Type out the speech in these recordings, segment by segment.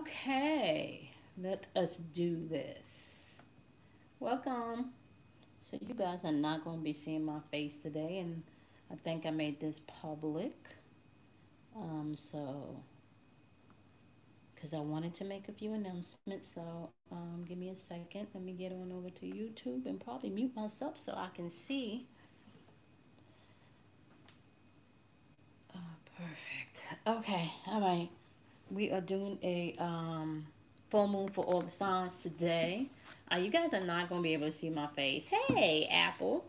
Okay, let us do this. Welcome. So you guys are not going to be seeing my face today, and I think I made this public. So because I wanted to make a few announcements. So give me a second. Let me get on over to YouTube and probably mute myself so I can see. Perfect. Okay. All right. We are doing a full moon for all the signs today. You guys are not going to be able to see my face. Hey, Apple.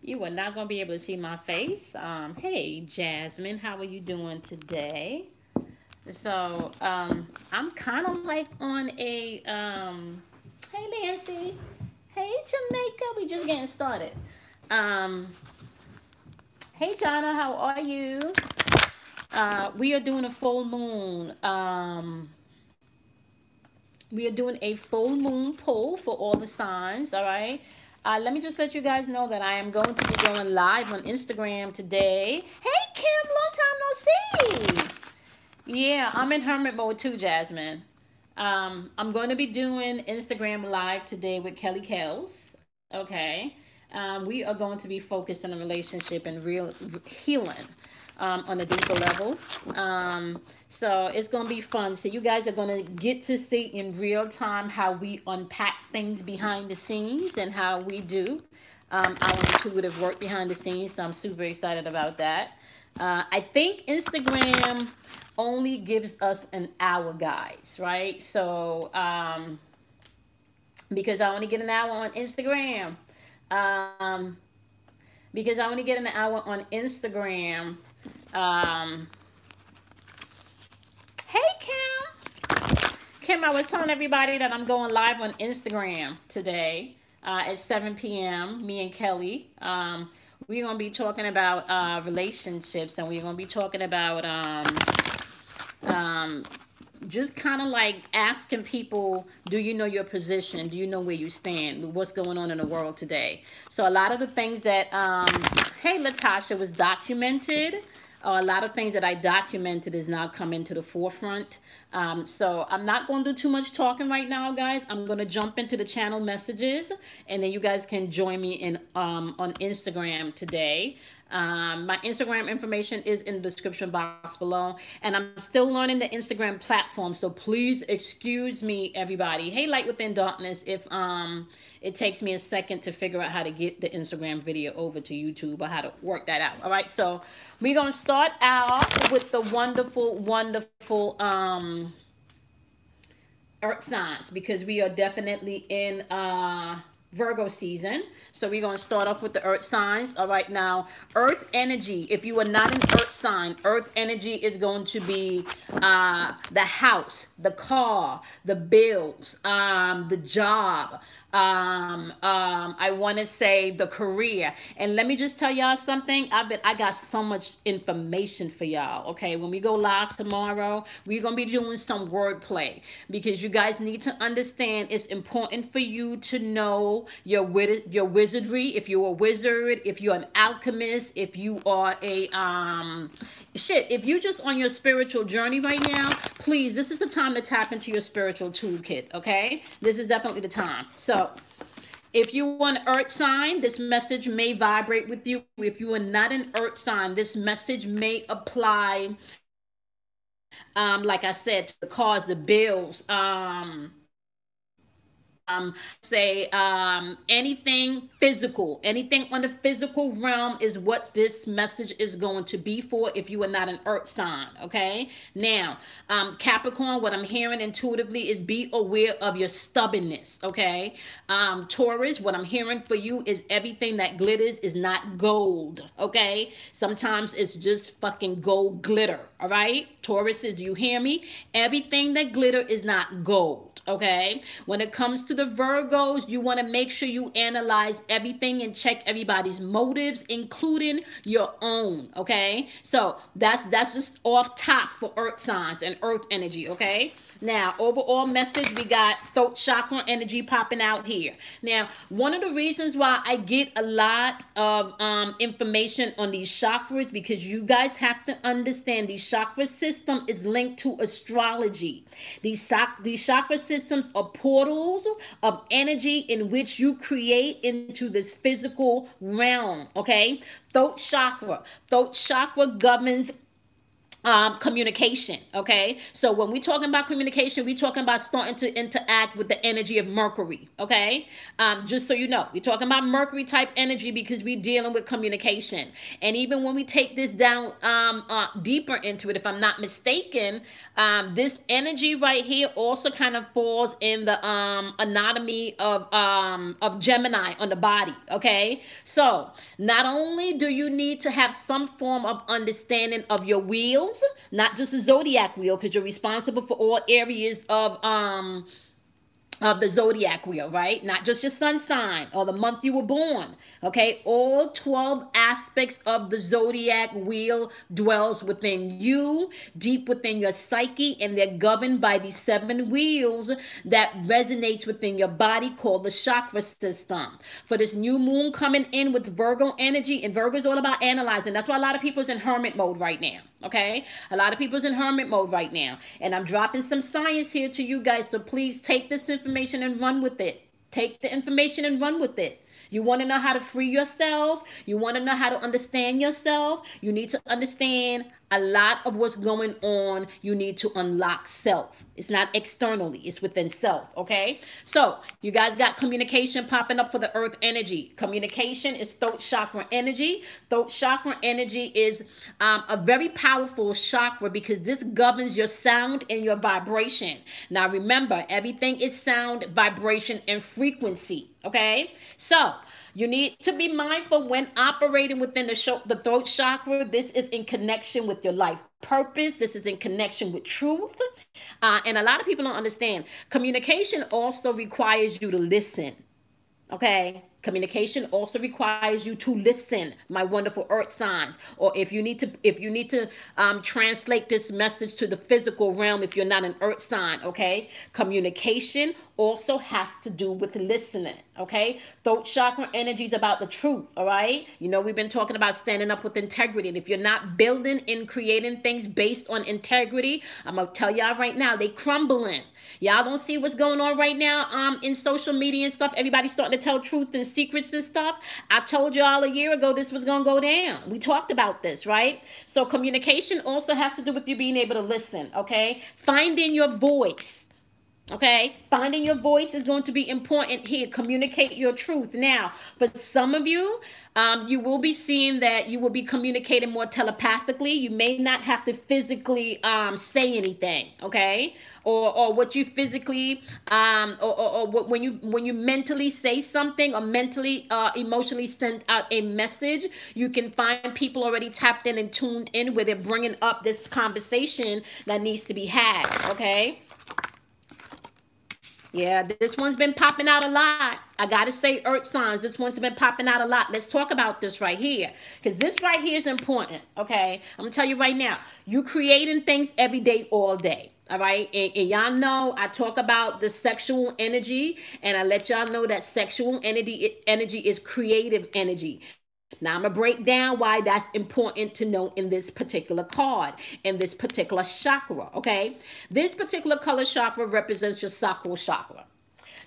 You are not going to be able to see my face. Hey, Jasmine. How are you doing today? So, I'm kind of like on a, hey, Nancy. Hey, Jamaica. We just getting started. Hey, Jonna. How are you? We are doing a full moon. We are doing a full moon pull for all the signs. All right. Let me just let you guys know that I am going to be going live on Instagram today. Hey, Kim. Long time no see. Yeah, I'm in hermit mode too, Jasmine. I'm going to be doing Instagram live today with Kelly Kells. Okay. We are going to be focused on a relationship and real healing on a deeper level. So it's going to be fun. So you guys are going to get to see in real time how we unpack things behind the scenes and how we do our intuitive work behind the scenes. So I'm super excited about that. I think Instagram only gives us an hour, guys, right? So because I only get an hour on Instagram. Because I only get an hour on Instagram. Hey, Kim. Kim, I was telling everybody that I'm going live on Instagram today at 7 p.m. Me and Kelly. We're going to be talking about relationships, and we're going to be talking about just kind of like asking people, do you know your position? Do you know where you stand? What's going on in the world today? So a lot of the things that, hey, Latasha, was documented, a lot of things that I documented is now coming to the forefront. So I'm not going to do too much talking right now, guys. I'm going to jump into the channel messages, and then you guys can join me in on Instagram today. My Instagram information is in the description box below, and I'm still learning the Instagram platform, so please excuse me, everybody. Hey, Light Within Darkness, if it takes me a second to figure out how to get the Instagram video over to YouTube or how to work that out. All right, so we're gonna start out with the wonderful earth signs, because we are definitely in Virgo season. So we're going to start off with the earth signs. All right, now, earth energy. If you are not an earth sign, earth energy is going to be the house, the car, the bills, the job. I want to say the career. And let me just tell y'all something. I got so much information for y'all. Okay, when we go live tomorrow, we're going to be doing some wordplay, because you guys need to understand it's important for you to know your wizardry. If you're a wizard, if you're an alchemist, if you are a if you just on your spiritual journey right now, please, this is the time to tap into your spiritual toolkit. Okay, this is definitely the time. So if you are an earth sign, this message may vibrate with you. If you are not an earth sign, this message may apply, like I said, to the cars, the bills, anything physical, anything on the physical realm is what this message is going to be for if you are not an earth sign. Okay, now Capricorn, what I'm hearing intuitively is be aware of your stubbornness. Okay, Taurus, what I'm hearing for you is everything that glitters is not gold. Okay, sometimes it's just fucking gold glitter. All right, Taurus, is you hear me? Everything that glitter is not gold. Okay, when it comes to the Virgos, you want to make sure you analyze everything and check everybody's motives, including your own. Okay, so that's just off top for earth signs and earth energy. Okay, now overall message, we got throat chakra energy popping out here. Now, one of the reasons why I get a lot of information on these chakras, because you guys have to understand these chakra system is linked to astrology. These chakra systems are portals of energy in which you create into this physical realm, okay? Throat chakra. Throat chakra governs communication, okay? So when we're talking about communication, we're talking about starting to interact with the energy of Mercury, okay? Just so you know, we're talking about Mercury type energy because we're dealing with communication. And even when we take this down deeper into it, if I'm not mistaken, this energy right here also kind of falls in the anatomy of Gemini on the body, okay? So not only do you need to have some form of understanding of your wheels, not just a zodiac wheel, because you're responsible for all areas of the zodiac wheel, right? Not just your sun sign or the month you were born, okay? All 12 aspects of the zodiac wheel dwells within you, deep within your psyche, and they're governed by these 7 wheels that resonates within your body called the chakra system. For this new moon coming in with Virgo energy, and Virgo is all about analyzing. That's why a lot of people is in hermit mode right now, okay? A lot of people's in hermit mode right now. And I'm dropping some science here to you guys, so please take this information and run with it. Take the information and run with it. You want to know how to free yourself. You want to know how to understand yourself. You need to understand a lot of what's going on. You need to unlock self. It's not externally. It's within self, okay? So you guys got communication popping up for the earth energy. Communication is throat chakra energy. Throat chakra energy is a very powerful chakra because this governs your sound and your vibration. Now remember, everything is sound, vibration, and frequency, okay? So you need to be mindful when operating within the throat chakra. This is in connection with your life purpose. This is in connection with truth. And a lot of people don't understand. Communication also requires you to listen. Okay? Communication also requires you to listen, my wonderful earth signs. Or if you need to translate this message to the physical realm, if you're not an earth sign, okay? Communication also has to do with listening, okay? Throat chakra energy is about the truth, all right? You know, we've been talking about standing up with integrity. And if you're not building and creating things based on integrity, I'm going to tell y'all right now, they crumbling. Y'all don't see what's going on right now in social media and stuff. Everybody's starting to tell truth and secrets and stuff. I told y'all a year ago this was going to go down. We talked about this, right? So communication also has to do with you being able to listen, okay? Finding your voice. Okay, finding your voice is going to be important here. Communicate your truth. Now, for some of you, you will be seeing that you will be communicating more telepathically. You may not have to physically say anything, okay? Or what you physically, or when you mentally say something or mentally, emotionally send out a message, you can find people already tapped in and tuned in where they're bringing up this conversation that needs to be had, okay? Yeah, this one's been popping out a lot. I got to say, earth signs, this one's been popping out a lot. Let's talk about this right here. Because this right here is important, okay? I'm going to tell you right now. You creating things every day, all day. All right. And y'all know I talk about the sexual energy. And I let y'all know that sexual energy is creative energy. Now, I'm going to break down why that's important to know in this particular card, in this particular chakra, okay? This particular color chakra represents your sacral chakra.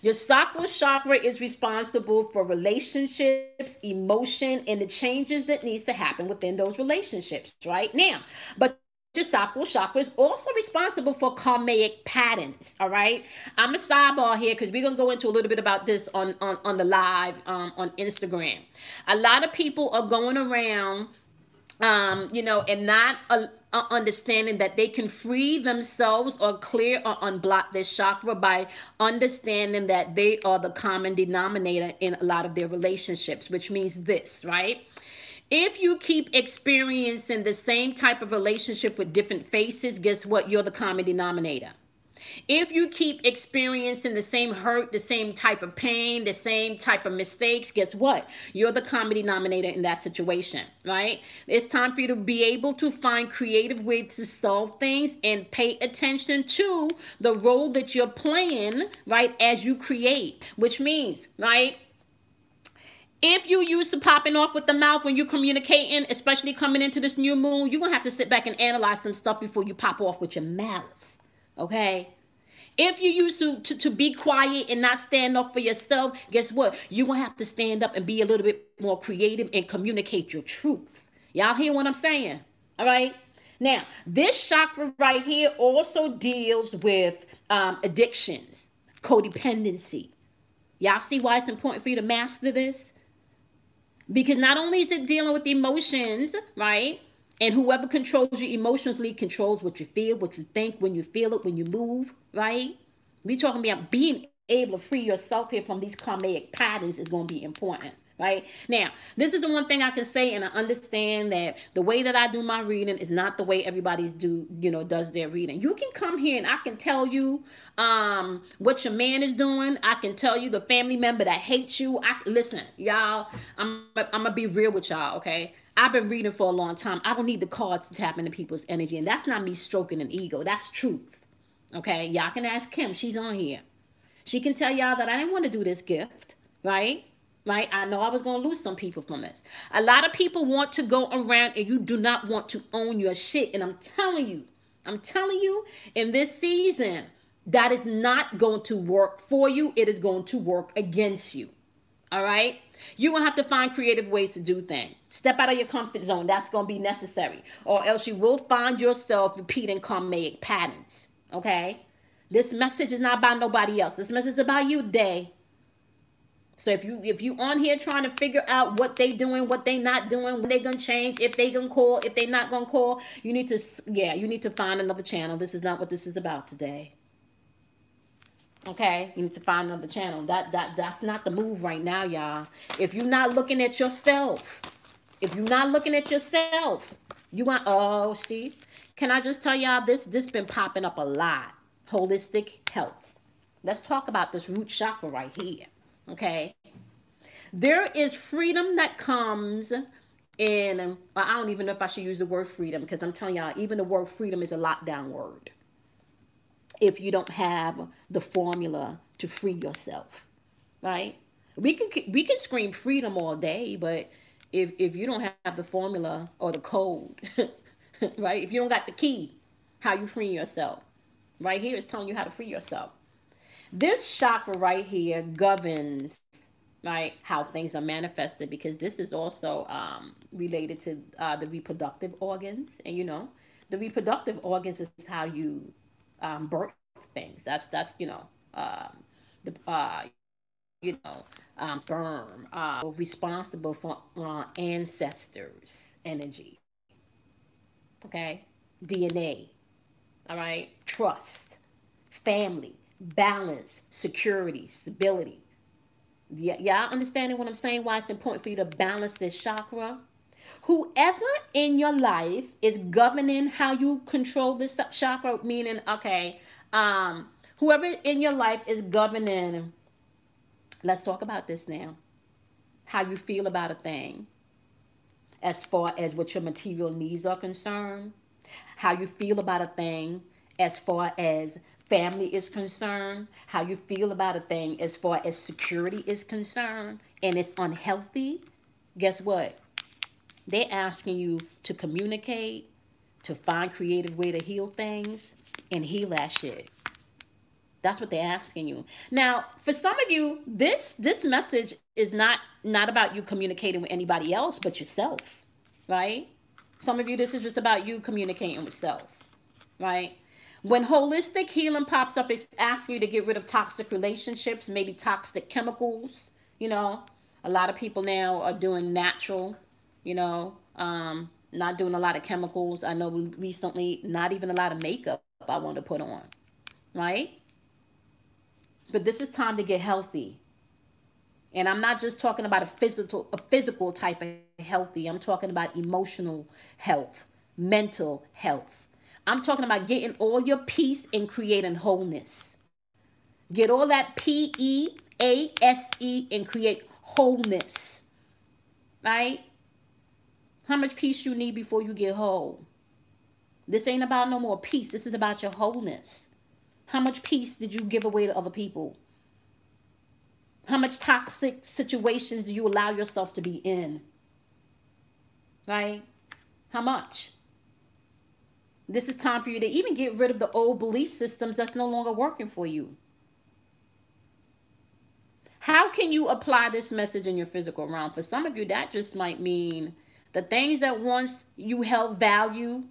Your sacral chakra is responsible for relationships, emotion, and the changes that needs to happen within those relationships, right? Now, but your sacral chakra is also responsible for karmic patterns, all right? I'm a sidebar here because we're going to go into a little bit about this on the live on Instagram. A lot of people are going around, you know, and not understanding that they can free themselves or clear or unblock this chakra by understanding that they are the common denominator in a lot of their relationships, which means this, right? If you keep experiencing the same type of relationship with different faces, guess what? You're the common denominator. If you keep experiencing the same hurt, the same type of pain, the same type of mistakes, guess what? You're the common denominator in that situation, right? It's time for you to be able to find creative ways to solve things and pay attention to the role that you're playing, right, as you create, which means, right, If you used to popping off with the mouth when you're communicating, especially coming into this new moon, you're going to have to sit back and analyze some stuff before you pop off with your mouth. Okay? If you used to be quiet and not stand up for yourself, guess what? You're going to have to stand up and be a little bit more creative and communicate your truth. Y'all hear what I'm saying? All right? Now, this chakra right here also deals with addictions, codependency. Y'all see why it's important for you to master this? Because not only is it dealing with emotions, right? And whoever controls you emotionally controls what you feel, what you think, when you feel it, when you move, right? We talking about being able to free yourself here from these karmic patterns is going to be important, right? Now, this is the one thing I can say, and I understand that the way that I do my reading is not the way everybody's does their reading. You can come here and I can tell you what your man is doing. I can tell you the family member that hates you. Listen, y'all, I'm gonna be real with y'all, okay? I've been reading for a long time. I don't need the cards to tap into people's energy, and that's not me stroking an ego. That's truth, okay? Y'all can ask Kim. She's on here. She can tell y'all that I didn't want to do this gift, right? Right? I know I was going to lose some people from this. A lot of people want to go around and you do not want to own your shit. And I'm telling you, in this season, that is not going to work for you. It is going to work against you. All right? You're going to have to find creative ways to do things. Step out of your comfort zone. That's going to be necessary. Or else you will find yourself repeating karmic patterns. Okay? This message is not about nobody else. This message is about you today. So if you on here trying to figure out what they doing, what they not doing, when they gonna change, if they gonna call, if they not gonna call, you need to find another channel. This is not what this is about today. Okay, you need to find another channel. That's not the move right now, y'all. If you're not looking at yourself, you want. Oh, see, can I just tell y'all this been popping up a lot. Holistic health. Let's talk about this root chakra right here. Okay, there is freedom that comes in, I don't even know if I should use the word freedom, because I'm telling y'all, even the word freedom is a lockdown word. If you don't have the formula to free yourself, right? We can scream freedom all day, but if you don't have the formula or the code, right? If you don't got the key, how you free yourself? Right here is telling you how to free yourself. This chakra right here governs, right, how things are manifested, because this is also related to the reproductive organs. And, the reproductive organs is how you birth things. That's sperm, responsible for ancestors' energy. Okay? DNA. All right? Trust. Family. Balance, security, stability. Y'all understanding what I'm saying? Why it's important for you to balance this chakra? Whoever in your life is governing how you control this chakra, meaning, okay, whoever in your life is governing, let's talk about this now, how you feel about a thing, as far as what your material needs are concerned, how you feel about a thing as far as family is concerned, how you feel about a thing as far as security is concerned, and it's unhealthy, guess what? They're asking you to communicate, to find creative way to heal things, and heal that shit. That's what they're asking you. Now, for some of you, this message is not about you communicating with anybody else but yourself, right? Some of you, this is just about you communicating with self, right? When holistic healing pops up, it's asking you to get rid of toxic relationships, maybe toxic chemicals. A lot of people now are doing natural, not doing a lot of chemicals. I know recently, not even a lot of makeup I want to put on, right? But this is time to get healthy. And I'm not just talking about a physical type of healthy. I'm talking about emotional health, mental health. I'm talking about getting all your peace and creating wholeness. Get all that PEASE and create wholeness. Right? How much peace you need before you get whole? This ain't about no more peace. This is about your wholeness. How much peace did you give away to other people? How much toxic situations do you allow yourself to be in? Right? How much? This is time for you to even get rid of the old belief systems that's no longer working for you. How can you apply this message in your physical realm? For some of you, that just might mean the things that once you held value,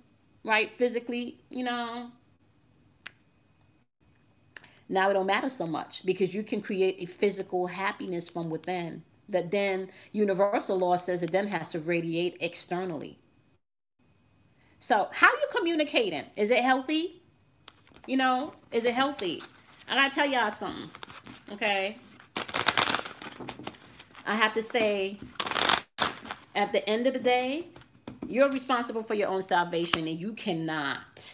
right, physically, now it don't matter so much because you can create a physical happiness from within that then universal law says it then has to radiate externally. So how are you communicating? Is it healthy? Is it healthy? I gotta tell y'all something, okay? I have to say, at the end of the day, you're responsible for your own salvation, and you cannot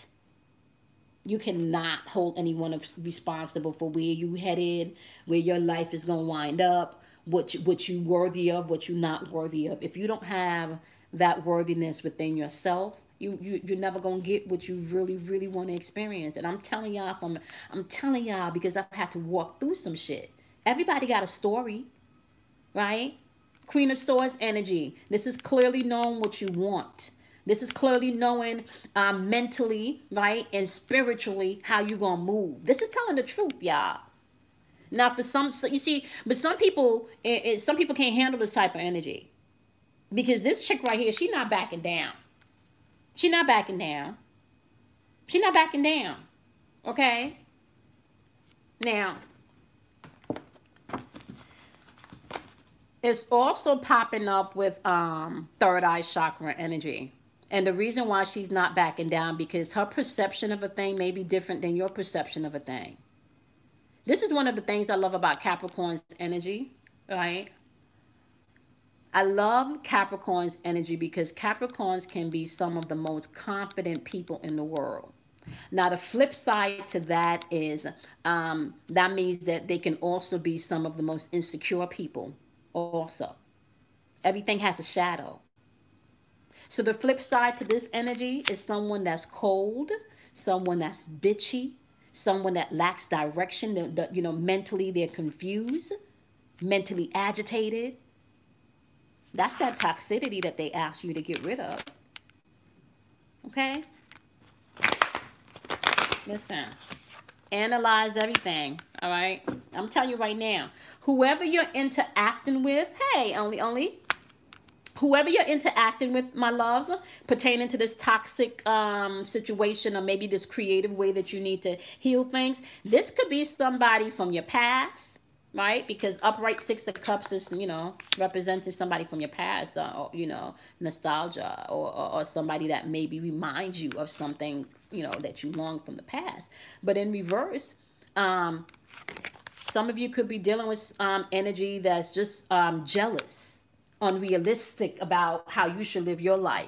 hold anyone responsible for where you headed, where your life is gonna wind up, what you worthy of, what you're not worthy of. If you don't have that worthiness within yourself, you're never gonna get what you really, really want to experience. And I'm telling y'all because I've had to walk through some shit. Everybody got a story, right? Queen of Swords energy. This is clearly knowing what you want. This is clearly knowing mentally, right, and spiritually how you gonna move. This is telling the truth, y'all. Now, for some, you see, but some people can't handle this type of energy because this chick right here, she's not backing down. She's not backing down. She's not backing down. Okay. Now, it's also popping up with third eye chakra energy. And the reason why she's not backing down because her perception of a thing may be different than your perception of a thing. This is one of the things I love about Capricorn's energy, right? I love Capricorn's energy because Capricorns can be some of the most confident people in the world. Now, the flip side to that is that means that they can also be some of the most insecure people also. Everything has a shadow. So the flip side to this energy is someone that's cold, someone that's bitchy, someone that lacks direction. Mentally they're confused, mentally agitated. That's that toxicity that they ask you to get rid of. Okay? Listen. Analyze everything. All right? I'm telling you right now. Whoever you're interacting with, hey, whoever you're interacting with, my loves, pertaining to this toxic situation or maybe this creative way that you need to heal things, this could be somebody from your past, right? Because upright Six of Cups is, representing somebody from your past, or, nostalgia, or somebody that maybe reminds you of something, that you long from the past. But in reverse, some of you could be dealing with energy that's just jealous, unrealistic about how you should live your life.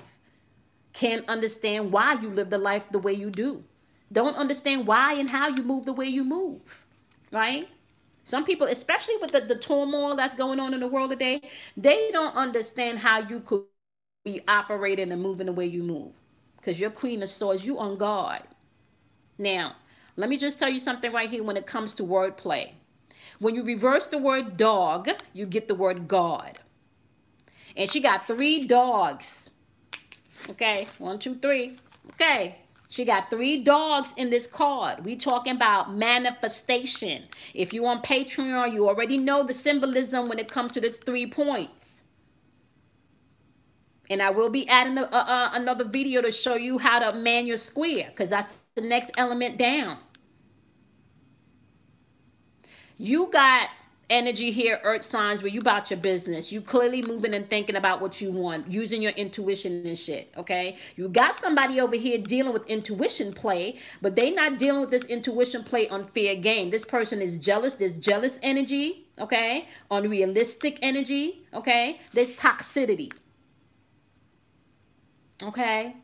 Can't understand why you live the life the way you do. Don't understand why and how you move the way you move, right? Some people, especially with the turmoil that's going on in the world today, they don't understand how you could be operating and moving the way you move. Because you're Queen of Swords, you on guard. Now, let me just tell you something right here when it comes to wordplay. When you reverse the word dog, you get the word God. And she got 3 dogs. Okay, 1, 2, 3. Okay. She got 3 dogs in this card. We talking about manifestation. If you on Patreon, you already know the symbolism when it comes to this 3 points. And I will be adding another video to show you how to man your square, because that's the next element down. You got energy here, earth signs, where you about your business. You clearly moving and thinking about what you want, using your intuition and shit, okay? You got somebody over here dealing with intuition play, but they not dealing with this intuition play on fair game. This person is jealous. There's jealous energy, okay? Unrealistic energy, okay? There's toxicity, okay?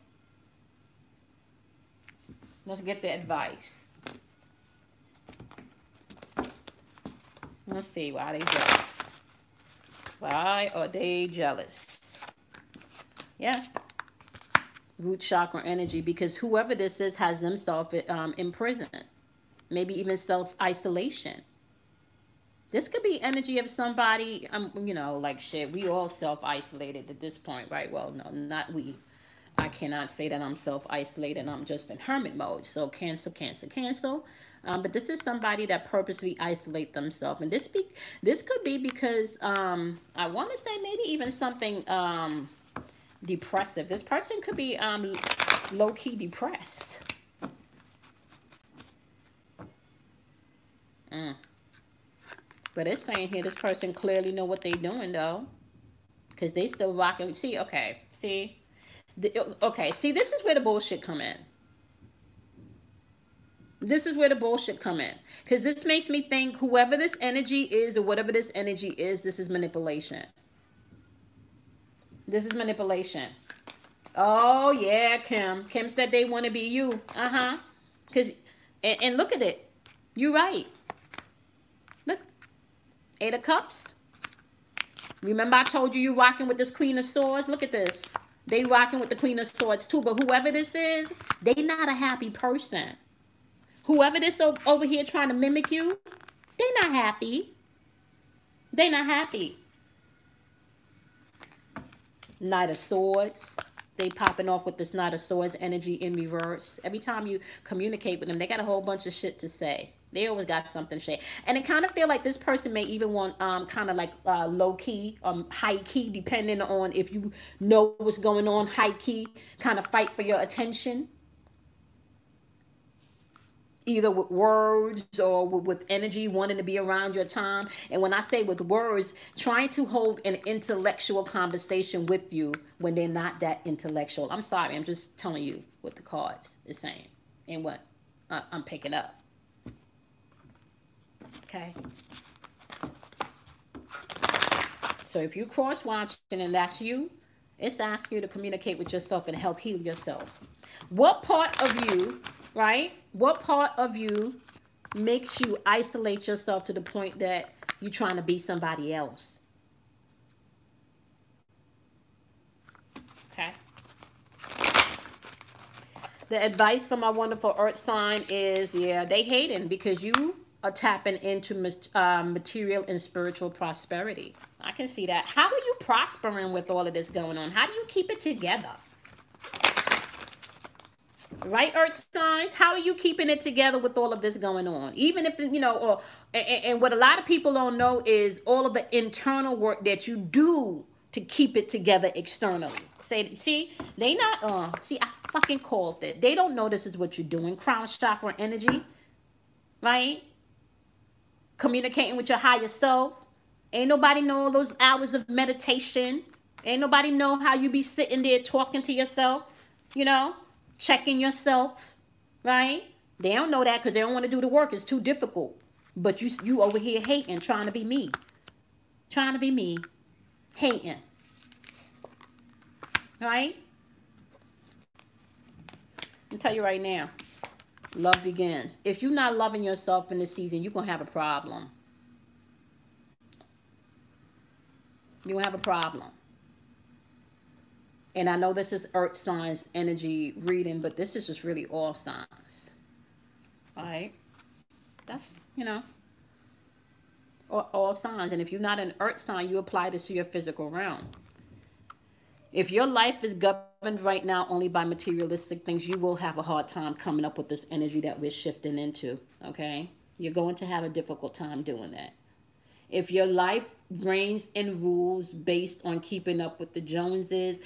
Let's get the advice. Let's see, why are they jealous? Why are they jealous? Yeah. Root chakra energy, because whoever this is has themselves in prison. Maybe even self-isolation. This could be energy of somebody, you know, like shit. We all self-isolated at this point, right? Well, no, not we. I cannot say that I'm self-isolated. I'm just in hermit mode. So cancel, cancel, cancel. But this is somebody that purposely isolate themselves, and this could be because I want to say maybe even something depressive. This person could be low-key depressed. But it's saying here this person clearly know what they're doing though, because they still rocking. See, okay, see, okay, see, this is where the bullshit come in. This is where the bullshit come in, because this makes me think whoever this energy is or whatever this energy is, this is manipulation. This is manipulation. Oh yeah, Kim. Kim said they want to be you. Cause and look at it. You're right. Look. 8 of Cups. Remember I told you rocking with this Queen of Swords? Look at this. They rocking with the Queen of Swords too. But whoever this is, they not a happy person. Whoever this over here trying to mimic you, they not happy. They not happy. Knight of Swords. They popping off with this Knight of Swords energy in reverse. Every time you communicate with them, they got a whole bunch of shit to say. They always got something to say. And it kind of feel like this person may even want kind of like low-key, high-key, depending on if you know what's going on, high-key, kind of fight for your attention. Either with words or with energy, wanting to be around your time. And when I say with words, trying to hold an intellectual conversation with you when they're not that intellectual. I'm sorry, I'm just telling you what the cards is saying and what I'm picking up. Okay. So if you cross-watching and that's you, it's asking you to communicate with yourself and help heal yourself. What part of you, right? What part of you makes you isolate yourself to the point that you're trying to be somebody else? Okay. The advice from my wonderful earth sign is, yeah, they hating because you are tapping into material and spiritual prosperity. I can see that. How are you prospering with all of this going on? How do you keep it together? Right, earth signs? How are you keeping it together with all of this going on? Even if, you know, and what a lot of people don't know is all of the internal work that you do to keep it together externally. See, they not, see, I fucking called it. They don't know this is what you're doing. Crown chakra energy, right? Communicating with your higher self. Ain't nobody know all those hours of meditation. Ain't nobody know how you be sitting there talking to yourself, you know? Checking yourself, right? They don't know that because they don't want to do the work. It's too difficult. But you over here hating, trying to be me. Trying to be me. Hating. Right? I'll tell you right now. Love begins. If you're not loving yourself in this season, you're going to have a problem. You're going to have a problem. And I know this is earth signs energy reading, but this is just really all signs. All right? That's, you know, all signs. And if you're not an earth sign, you apply this to your physical realm. If your life is governed right now only by materialistic things, you will have a hard time coming up with this energy that we're shifting into, okay? You're going to have a difficult time doing that. If your life reigns and rules based on keeping up with the Joneses,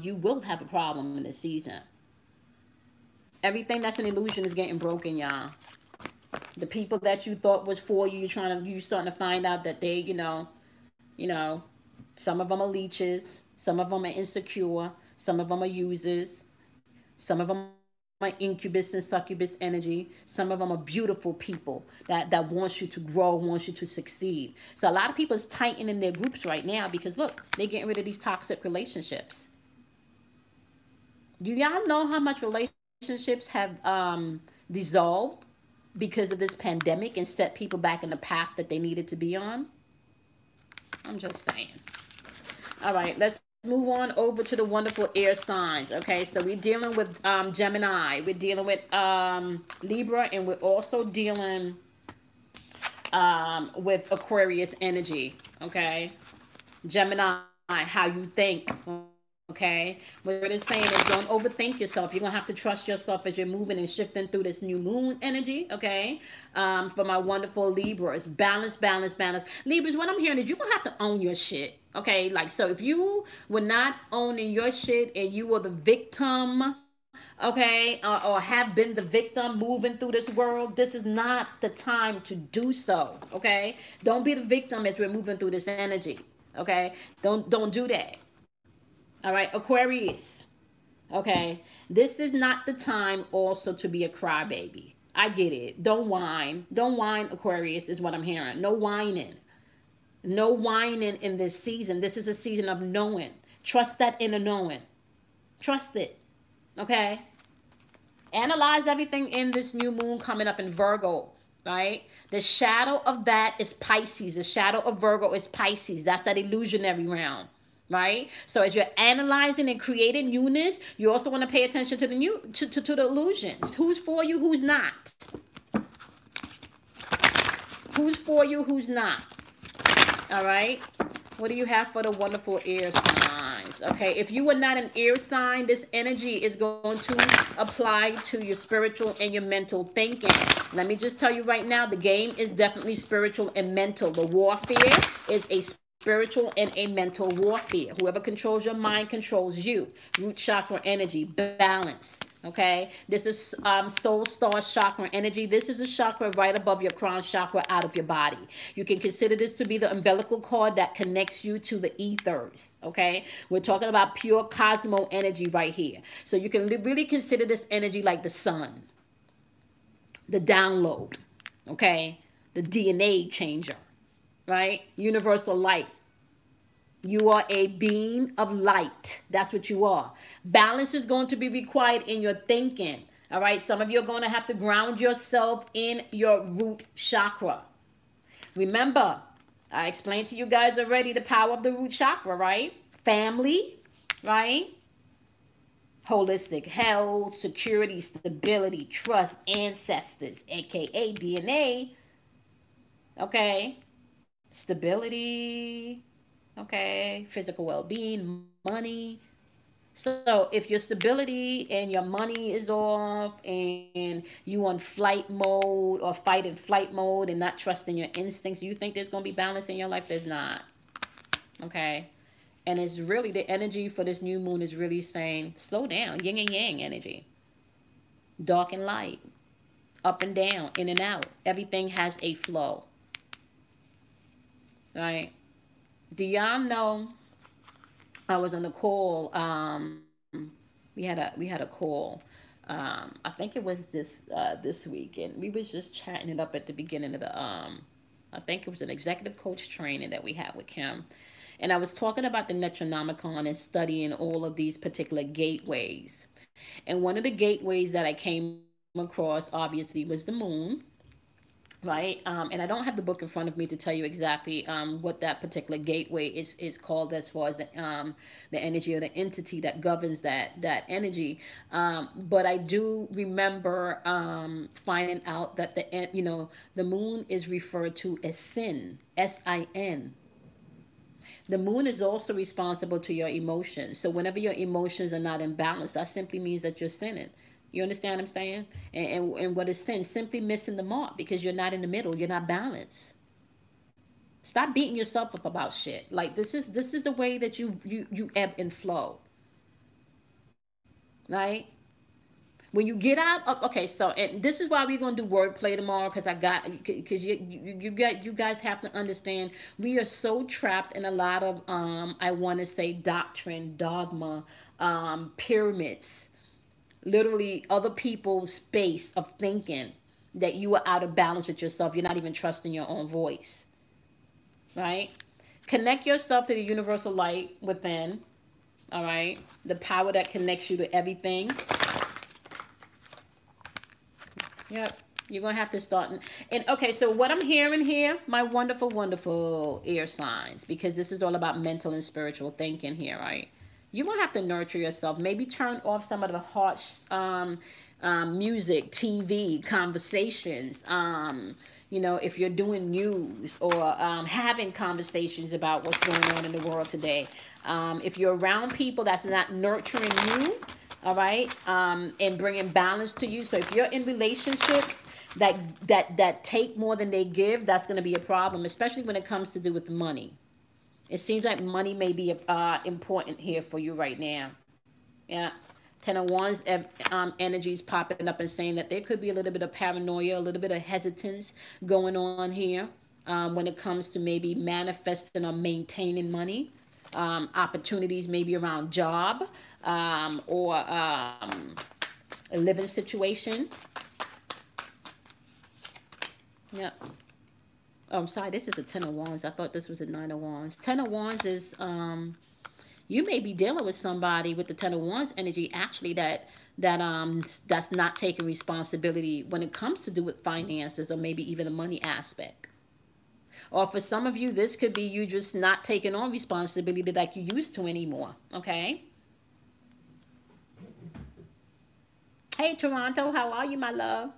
you will have a problem in this season. Everything that's an illusion is getting broken, y'all. The people that you thought was for you, you're starting to find out that they, you know, some of them are leeches, some of them are insecure, some of them are users, some of them are incubus and succubus energy, some of them are beautiful people that wants you to grow, wants you to succeed. So a lot of people is tightening their groups right now because look, they're getting rid of these toxic relationships. Do y'all know how much relationships have dissolved because of this pandemic and set people back in the path that they needed to be on? I'm just saying. All right, let's move on over to the wonderful air signs. Okay, so we're dealing with Gemini. We're dealing with Libra, and we're also dealing with Aquarius energy, okay? Gemini, how you think, okay? What it is saying is don't overthink yourself. You're going to have to trust yourself as you're moving and shifting through this new moon energy, okay? For my wonderful Libras, balance, balance, balance. Libras, what I'm hearing is you're going to have to own your shit, okay? Like, so if you were not owning your shit and you were the victim, okay, or have been the victim moving through this world, this is not the time to do so, okay? Don't be the victim as we're moving through this energy, okay? Don't do that. All right, Aquarius, okay? This is not the time also to be a crybaby. I get it. Don't whine. Don't whine, Aquarius, is what I'm hearing. No whining. No whining in this season. This is a season of knowing. Trust that inner knowing. Trust it, okay? Analyze everything in this new moon coming up in Virgo, right? The shadow of that is Pisces. The shadow of Virgo is Pisces. That's that illusionary realm, right? So as you're analyzing and creating newness, you also want to pay attention to the new to the illusions. Who's for you, who's not? Who's for you, who's not? All right? What do you have for the wonderful air signs? Okay, if you were not an air sign, this energy is going to apply to your spiritual and your mental thinking. Let me just tell you right now, the game is definitely spiritual and mental. The warfare is a spiritual and a mental warfare. Whoever controls your mind controls you. Root chakra energy, balance. Okay, this is soul star chakra energy. This is a chakra right above your crown chakra, out of your body. You can consider this to be the umbilical cord that connects you to the ethers. Okay, we're talking about pure Cosmo energy right here. So you can really consider this energy like the sun, the download, okay, the DNA changer, right? Universal light. You are a being of light. That's what you are. Balance is going to be required in your thinking. All right. Some of you are going to have to ground yourself in your root chakra. Remember, I explained to you guys already the power of the root chakra, right? Family, right? Holistic health, security, stability, trust, ancestors, aka DNA. Okay. Stability. Okay, physical well-being, money. So if your stability and your money is off and you on flight mode or fight and flight mode and not trusting your instincts, you think there's going to be balance in your life? There's not. Okay. And it's really, the energy for this new moon is really saying, slow down, yin and yang energy. Dark and light. Up and down, in and out. Everything has a flow. Right? Do y'all know I was on a call, we had a call, I think it was this week, and we was just chatting it up at the beginning of the I think it was an executive coach training that we had with Kim. And I was talking about the Netronomicon and studying all of these particular gateways. And one of the gateways that I came across obviously was the moon. Right, and I don't have the book in front of me to tell you exactly what that particular gateway is called as far as the energy or the entity that governs that energy. But I do remember finding out that the moon is referred to as sin, S-I-N. The moon is also responsible to your emotions. So whenever your emotions are not in balance, that simply means that you're sinning. You understand what I'm saying? And what is sin? Simply missing the mark because you're not in the middle. You're not balanced. Stop beating yourself up about shit. Like this is the way that you ebb and flow. Right? When you get out of, okay, so, and this is why we're going to do wordplay tomorrow, because you guys have to understand, we are so trapped in a lot of, I want to say doctrine, dogma, pyramids. Literally other people's space of thinking that you are out of balance with yourself. You're not even trusting your own voice. Right? Connect yourself to the universal light within. All right? The power that connects you to everything. Yep. You're going to have to start. And okay, so what I'm hearing here, my wonderful, wonderful air signs, because this is all about mental and spiritual thinking here, right? You're going to have to nurture yourself. Maybe turn off some of the harsh music, TV, conversations, You know, if you're doing news or having conversations about what's going on in the world today. If you're around people that's not nurturing you, all right, and bringing balance to you. So if you're in relationships that take more than they give, that's going to be a problem, especially when it comes to do with money. It seems like money may be important here for you right now. Yeah. Ten of Wands energies popping up and saying that there could be a little bit of paranoia, a little bit of hesitance going on here when it comes to maybe manifesting or maintaining money. Opportunities maybe around job or a living situation. Yeah. Oh, I'm sorry. This is a Ten of Wands. I thought this was a Nine of Wands. Ten of Wands is you may be dealing with somebody with the Ten of Wands energy actually that's not taking responsibility when it comes to do with finances or maybe even the money aspect. Or for some of you, this could be you just not taking on responsibility like you used to anymore. Okay. Hey, Toronto, how are you, my love?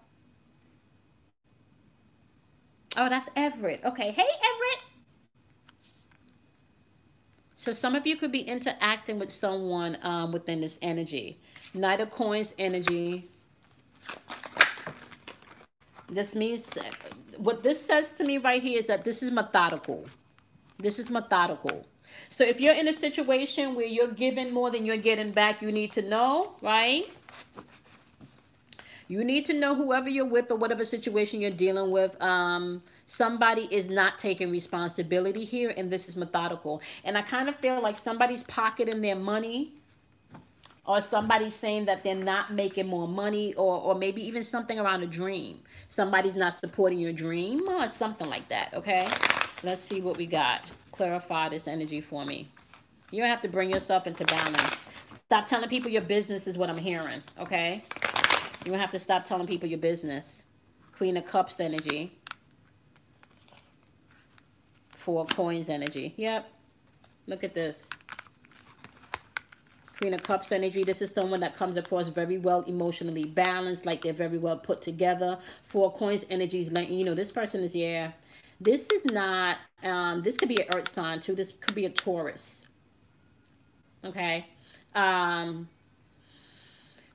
Oh, that's Everett. Okay. Hey, Everett. So some of you could be interacting with someone within this energy. Knight of Coins energy. This means that what this says to me right here is that this is methodical. This is methodical. So if you're in a situation where you're giving more than you're getting back, you need to know, right? You need to know whoever you're with or whatever situation you're dealing with. Somebody is not taking responsibility here, and this is methodical. And I kind of feel like somebody's pocketing their money, or somebody's saying that they're not making more money, or maybe even something around a dream. Somebody's not supporting your dream or something like that, okay? Let's see what we got. Clarify this energy for me. You don't have to bring yourself into balance. Stop telling people your business is what I'm hearing, okay? You don't have to stop telling people your business. Queen of Cups energy. Four of Coins energy. Yep. Look at this. Queen of Cups energy. This is someone that comes across very well emotionally balanced, like they're very well put together. Four of Coins energy is like, you know, this person is, yeah. This is not, this could be an earth sign too. This could be a Taurus. Okay.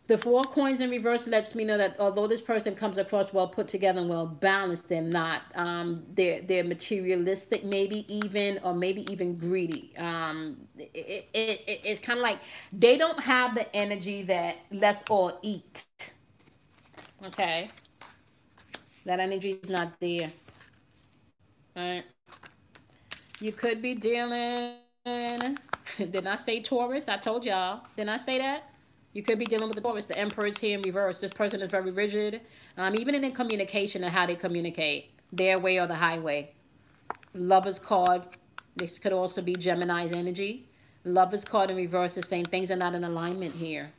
The Four of Coins in reverse lets me know that although this person comes across well put together and well balanced, they're not. They're materialistic, maybe even, or maybe even greedy. It's kind of like they don't have the energy that let's all eat. Okay, that energy is not there. All right, you could be dealing. Did I say Taurus? I told y'all. Didn't I say that? You could be dealing with the Taurus. The Emperor is here in reverse. This person is very rigid. Even in their communication and how they communicate. Their way or the highway. Lover's card. This could also be Gemini's energy. Lover's card in reverse is saying things are not in alignment here.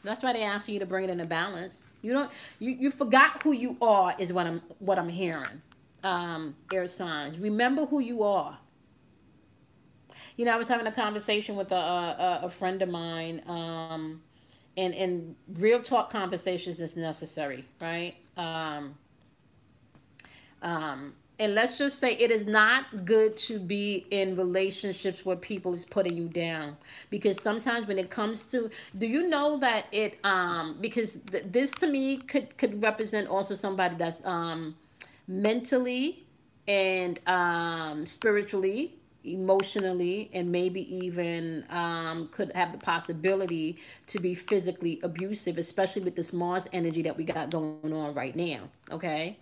That's why they ask you to bring it into balance. You don't. You forgot who you are is what I'm hearing. Air signs. Remember who you are. You know, I was having a conversation with a friend of mine, and real talk conversations is necessary, right? And let's just say it is not good to be in relationships where people is putting you down, because sometimes when it comes to, do you know that it because this to me could represent also somebody that's mentally and spiritually, emotionally, and maybe even could have the possibility to be physically abusive, especially with this Mars energy that we got going on right now. Okay.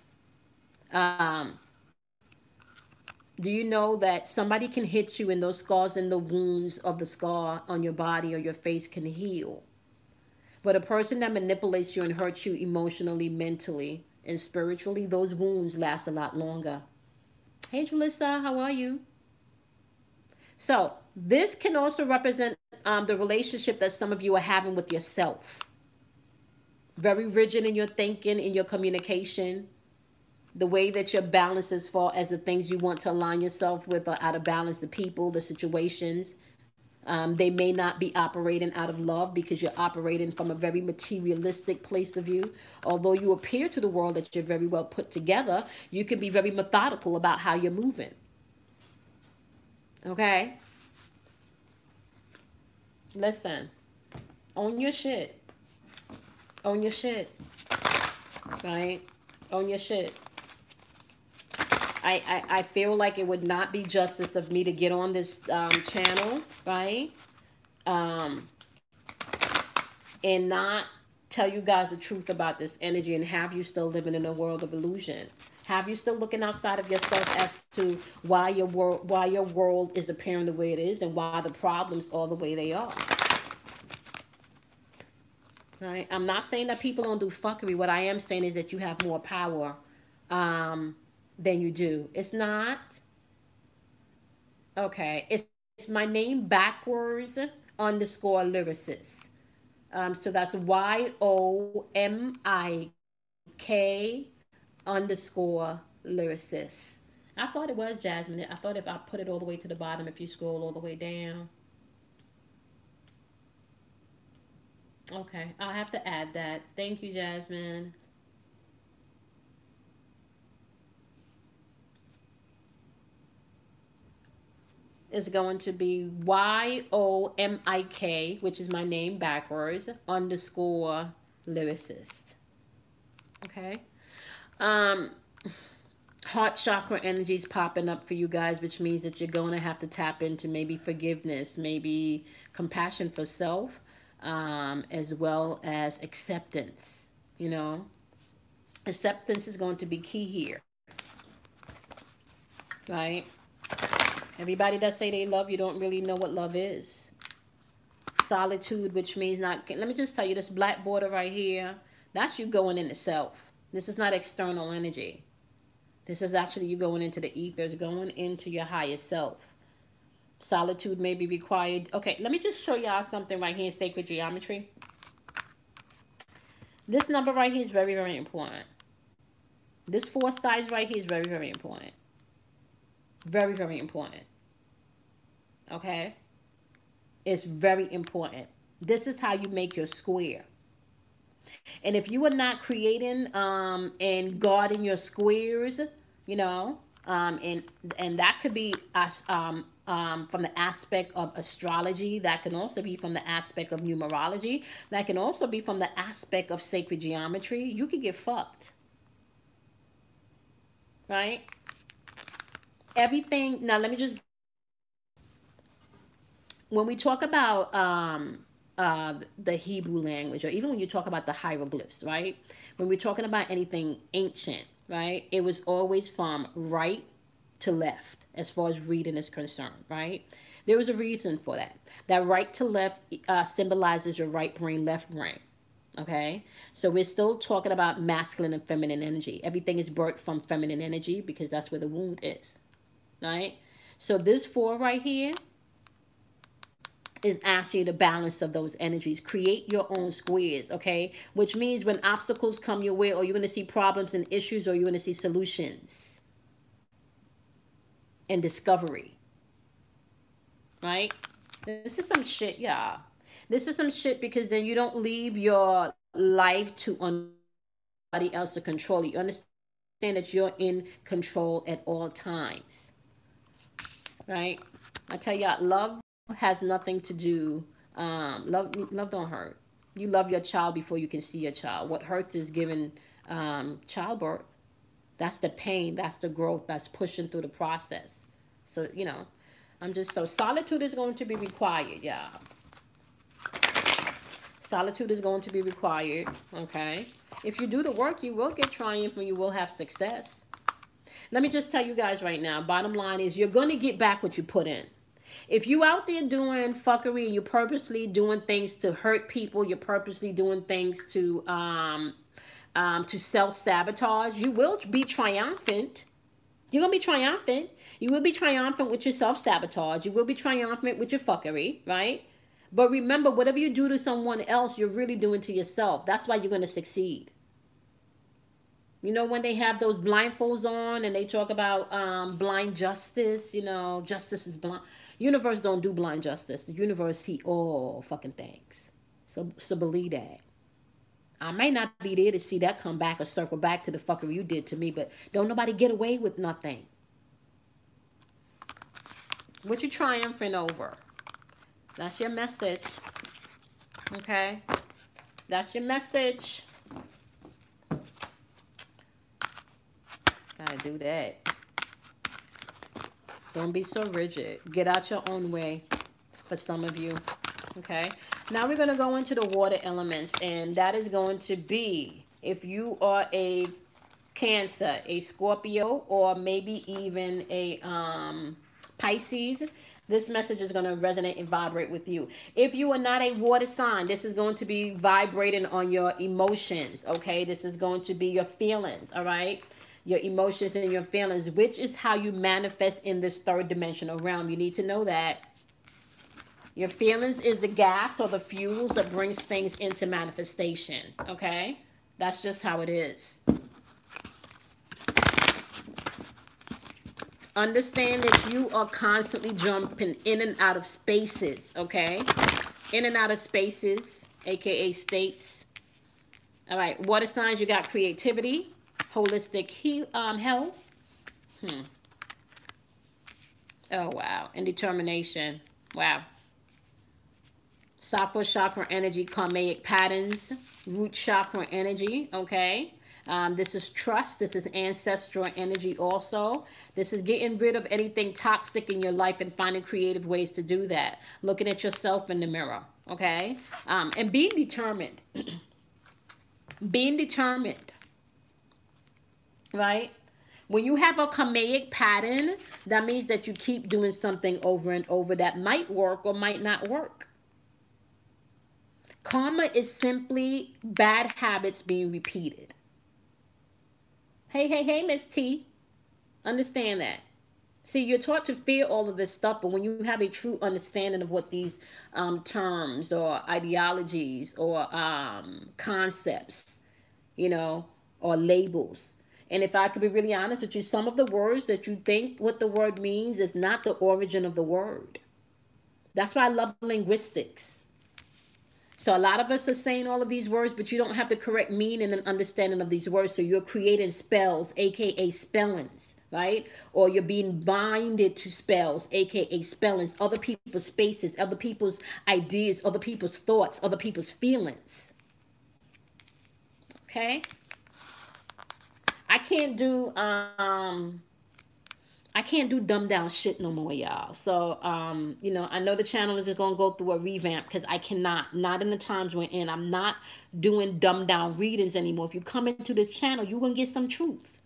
Do you know that somebody can hit you and those scars and the wounds of the scar on your body or your face can heal? But a person that manipulates you and hurts you emotionally, mentally, and spiritually, those wounds last a lot longer. Hey, Julissa, how are you? So this can also represent the relationship that some of you are having with yourself. Very rigid in your thinking, in your communication. The way that you're balanced as far as the things you want to align yourself with are out of balance. The people, the situations. They may not be operating out of love because you're operating from a very materialistic place of view. Although you appear to the world that you're very well put together, you can be very methodical about how you're moving. Okay? Listen. Own your shit. Own your shit. Right? Own your shit. I feel like it would not be justice of me to get on this channel, right? And not tell you guys the truth about this energy and have you still living in a world of illusion. Have you still looking outside of yourself as to why your world is appearing the way it is and why the problems are the way they are. Right? I'm not saying that people don't do fuckery. What I am saying is that you have more power than you do. It's not. Okay. It's my name backwards underscore lyricist. So that's YOMIK underscore lyricist. I thought it was Jasmine. I thought if I put it all the way to the bottom, if you scroll all the way down. Okay, I'll have to add that. Thank you, Jasmine. Is going to be YOMIK, which is my name backwards, underscore lyricist. Okay. Heart chakra energy is popping up for you guys, which means that you're going to have to tap into maybe forgiveness, maybe compassion for self, as well as acceptance. You know, acceptance is going to be key here, right? Everybody that say they love you don't really know what love is. Solitude, which means not... Let me just tell you, this black border right here, that's you going into self. This is not external energy. This is actually you going into the ethers, going into your higher self. Solitude may be required. Okay, let me just show y'all something right here in sacred geometry. This number right here is very, very important. This 4 sides right here is very, very important. Very, very important. Okay? It's very important. This is how you make your square. And if you are not creating and guarding your squares, you know, and that could be from the aspect of astrology. That can also be from the aspect of numerology. That can also be from the aspect of sacred geometry. You could get fucked. Right? Everything. Now, let me just... When we talk about the Hebrew language, or even when you talk about the hieroglyphs, right? When we're talking about anything ancient, right? It was always from right to left as far as reading is concerned, right? There was a reason for that. That right to left symbolizes your right brain, left brain. Okay? So we're still talking about masculine and feminine energy. Everything is birthed from feminine energy because that's where the wound is. Right? So this 4 right here is actually the balance of those energies. Create your own squares, okay? Which means when obstacles come your way, or you're going to see problems and issues, or you're going to see solutions and discovery. Right? This is some shit, y'all. This is some shit because then you don't leave your life to anybody else to control it. You understand that you're in control at all times. Right? I tell y'all, love has nothing to do... love don't hurt. You love your child before you can see your child. What hurts is giving childbirth. That's the pain. That's the growth. That's pushing through the process. So, you know, I'm just... So solitude is going to be required, y'all. Solitude is going to be required, okay? If you do the work, you will get triumph and you will have success. Let me just tell you guys right now, bottom line is you're going to get back what you put in. If you out there doing fuckery and you're purposely doing things to hurt people, you're purposely doing things to self-sabotage, you will be triumphant. You're going to be triumphant. You will be triumphant with your self-sabotage. You will be triumphant with your fuckery, right? But remember, whatever you do to someone else, you're really doing to yourself. That's why you're going to succeed. You know, when they have those blindfolds on and they talk about blind justice, you know, justice is blind. Universe don't do blind justice. The universe see all fucking things. So believe that. I may not be there to see that come back or circle back to the fuckery you did to me, but don't nobody get away with nothing. What you triumphing over? That's your message. Okay? That's your message. Gotta do that. Don't be so rigid. Get out your own way for some of you. Okay? Now we're going to go into the water elements, and that is going to be if you are a Cancer, a Scorpio, or maybe even a Pisces. This message is going to resonate and vibrate with you. If you are not a water sign, this is going to be vibrating on your emotions, okay? This is going to be your feelings, all right? Your emotions and your feelings, which is how you manifest in this third dimensional realm. You need to know that. Your feelings is the gas or the fuels that brings things into manifestation, okay? That's just how it is. Understand that you are constantly jumping in and out of spaces, okay? In and out of spaces, aka states. All right, water signs, you got creativity, holistic health. Oh, wow. And determination. Wow. Sakura chakra energy, karmic patterns, root chakra energy, okay? This is trust. This is ancestral energy also. This is getting rid of anything toxic in your life and finding creative ways to do that. Looking at yourself in the mirror, okay? And being determined. Being determined, right? When you have a karmic pattern, that means that you keep doing something over and over that might work or might not work. Karma is simply bad habits being repeated. Hey, Miss T. Understand that. See, you're taught to fear all of this stuff, but when you have a true understanding of what these terms or ideologies or concepts, you know, or labels. And if I could be really honest with you, some of the words that you think what the word means is not the origin of the word. That's why I love linguistics. So a lot of us are saying all of these words, but you don't have the correct meaning and understanding of these words. So you're creating spells, aka spellings, right? Or you're being binded to spells, aka spellings, other people's spaces, other people's ideas, other people's thoughts, other people's feelings. Okay? I can't do dumbed down shit no more, y'all. So, you know, I know the channel is going to go through a revamp because I cannot, not in the times we're in. I'm not doing dumbed down readings anymore. If you come into this channel, you're going to get some truth.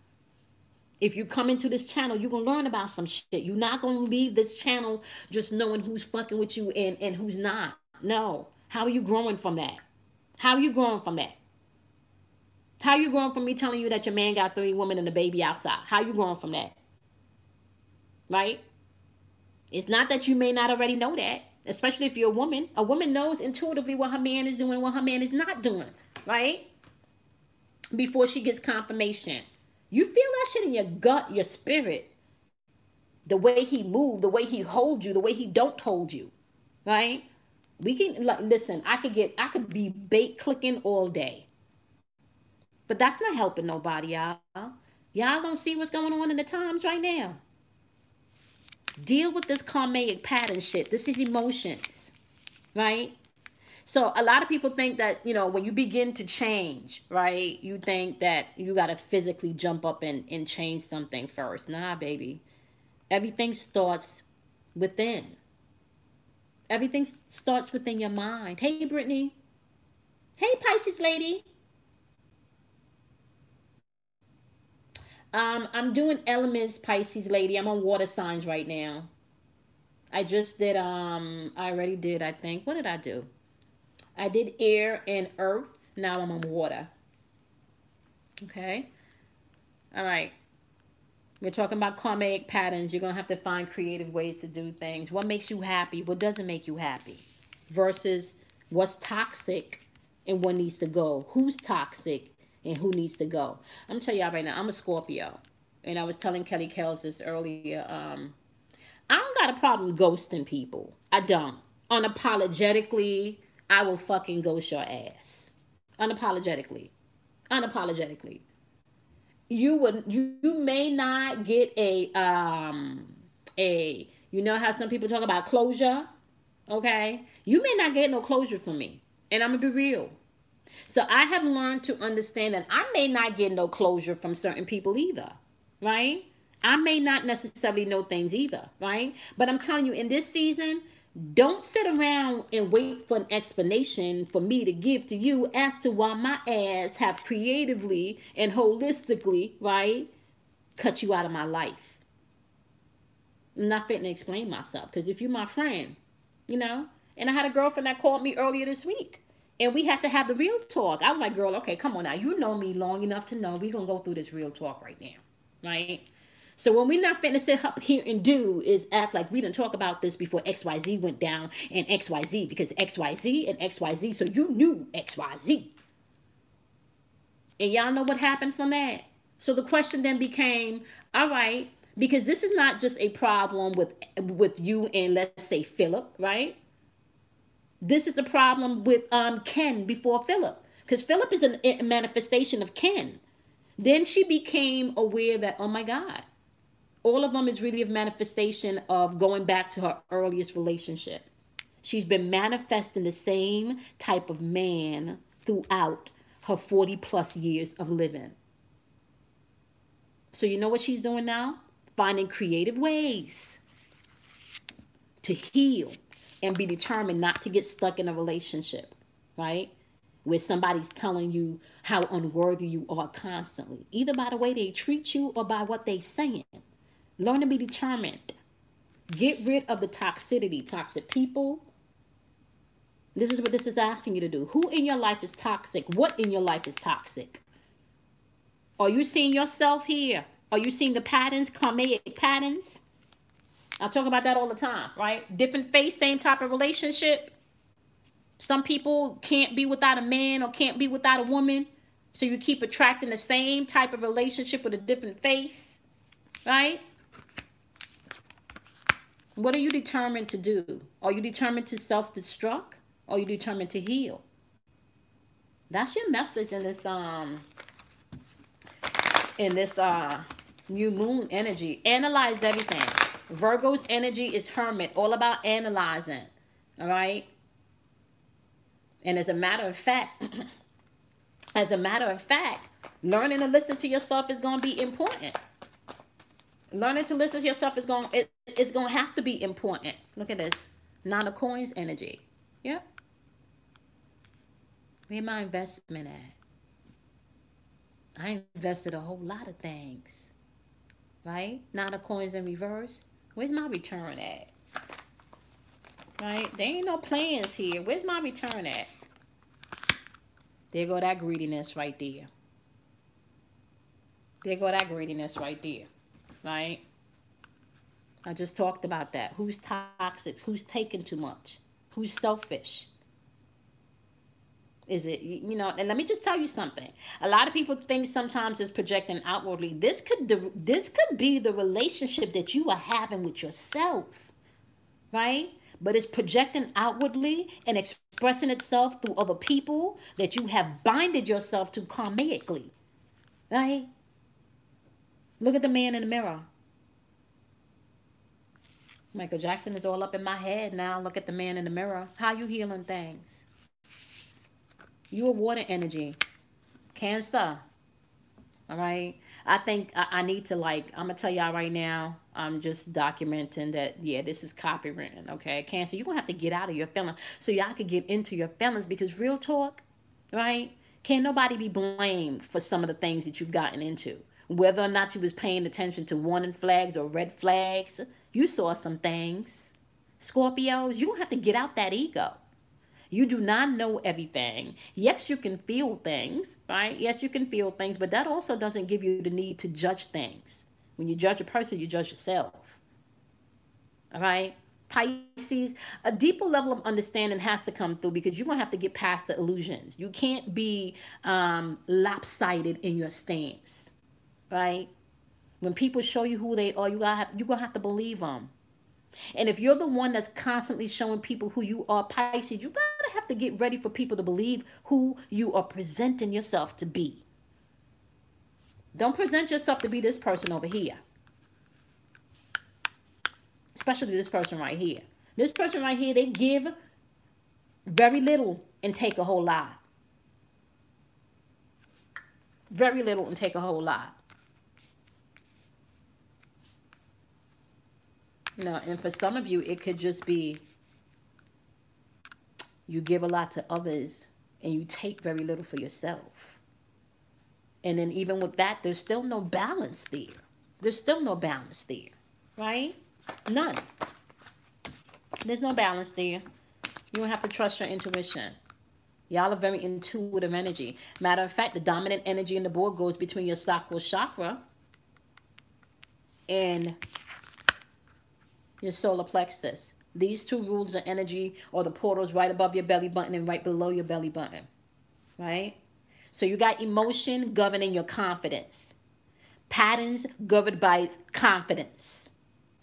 If you come into this channel, you're going to learn about some shit. You're not going to leave this channel just knowing who's fucking with you and who's not. No. How are you growing from that? How are you growing from that? How are you growing from me telling you that your man got 3 women and a baby outside? How are you growing from that? Right? It's not that you may not already know that, especially if you're a woman. A woman knows intuitively what her man is doing, what her man is not doing, right? Before she gets confirmation. You feel that shit in your gut, your spirit. The way he moved, the way he holds you, the way he don't hold you, right? We can, like, listen, I could be bait clicking all day. But that's not helping nobody, y'all. Y'all don't see what's going on in the times right now. Deal with this karmic pattern shit. This is emotions, right? So a lot of people think that, you know, when you begin to change, right, you think that you got to physically jump up and change something first. Nah, baby. Everything starts within. Everything starts within your mind. Hey, Brittany. Hey, Pisces lady. I'm doing elements, Pisces lady. I'm on water signs right now. I just did, I already did, I think. What did I do? I did air and earth. Now I'm on water. Okay. All right. We're talking about karmic patterns. You're going to have to find creative ways to do things. What makes you happy? What doesn't make you happy? Versus what's toxic and what needs to go. Who's toxic and who needs to go. I'm going to tell y'all right now, I'm a Scorpio. And I was telling Kelly Kells this earlier. I don't got a problem ghosting people. I don't. Unapologetically, I will fucking ghost your ass. Unapologetically. Unapologetically. You may not get a you know how some people talk about closure? Okay? You may not get no closure from me. And I'm gonna be real. So I have learned to understand that I may not get no closure from certain people either, right? I may not necessarily know things either, right? But I'm telling you, in this season, don't sit around and wait for an explanation for me to give to you as to why my ass have creatively and holistically, right, cut you out of my life. I'm not fitting to explain myself, because if you're my friend, you know, and I had a girlfriend that called me earlier this week. And we had to have the real talk. I was like, girl, okay, come on now. You know me long enough to know we're going to go through this real talk right now. Right? So when we're not finna sit up here and do is act like we didn't talk about this before XYZ went down and XYZ because XYZ and XYZ. So you knew XYZ. And y'all know what happened from that. So the question then became, all right, because this is not just a problem with you and let's say Philip, right? This is a problem with Ken before Philip, because Philip is a manifestation of Ken. Then she became aware that, oh my God, all of them is really a manifestation of going back to her earliest relationship. She's been manifesting the same type of man throughout her 40 plus years of living. So you know what she's doing now? Finding creative ways to heal and be determined not to get stuck in a relationship, right? Where somebody's telling you how unworthy you are constantly, either by the way they treat you or by what they're saying. Learn to be determined. Get rid of the toxicity, toxic people. This is what this is asking you to do. Who in your life is toxic? What in your life is toxic? Are you seeing yourself here? Are you seeing the patterns, karmic patterns? I talk about that all the time, right? Different face, same type of relationship. Some people can't be without a man or can't be without a woman. So you keep attracting the same type of relationship with a different face, right? What are you determined to do? Are you determined to self-destruct? Or are you determined to heal? That's your message in this new moon energy. Analyze everything. Virgo's energy is hermit, all about analyzing, all right? And as a matter of fact, learning to listen to yourself is going to be important. Learning to listen to yourself is going to have to be important. Look at this. Nine of Coins energy. Yep. Where my investment at? I invested a whole lot of things. Right? Nine of Coins in reverse. Where's my return at? Right? There ain't no plans here. Where's my return at? There go that greediness right there. There go that greediness right there. Right? I just talked about that. Who's toxic? Who's taking too much? Who's selfish? Is it, you know, and let me just tell you something. A lot of people think sometimes it's projecting outwardly. This could be the relationship that you are having with yourself, right? But it's projecting outwardly and expressing itself through other people that you have binded yourself to karmically, right? Look at the man in the mirror. Michael Jackson is all up in my head now. Look at the man in the mirror. How you healing things? You a water energy. Cancer. All right. I think I need to, like, I'm going to tell y'all right now, I'm just documenting that, yeah, this is copywritten. Okay. Cancer, you're going to have to get out of your feelings so y'all can get into your feelings, because real talk, right? Can't nobody be blamed for some of the things that you've gotten into. Whether or not you was paying attention to warning flags or red flags, you saw some things. Scorpios, you're going to have to get out that ego. You do not know everything. Yes, you can feel things, right? Yes, you can feel things, but that also doesn't give you the need to judge things. When you judge a person, you judge yourself. All right? Pisces, a deeper level of understanding has to come through, because you're going to have to get past the illusions. You can't be lopsided in your stance, right? When people show you who they are, you're going to have to believe them. And if you're the one that's constantly showing people who you are, Pisces, you gotta have to get ready for people to believe who you are presenting yourself to be. Don't present yourself to be this person over here. Especially this person right here. This person right here, they give very little and take a whole lot. Very little and take a whole lot. You know, and for some of you, it could just be you give a lot to others and you take very little for yourself. And then even with that, there's still no balance there. There's still no balance there, right? None. There's no balance there. You don't have to trust your intuition. Y'all are very intuitive energy. Matter of fact, the dominant energy in the board goes between your sacral chakra and your solar plexus. These two rules of energy or the portals right above your belly button and right below your belly button, right? So you got emotion governing your confidence. Patterns governed by confidence.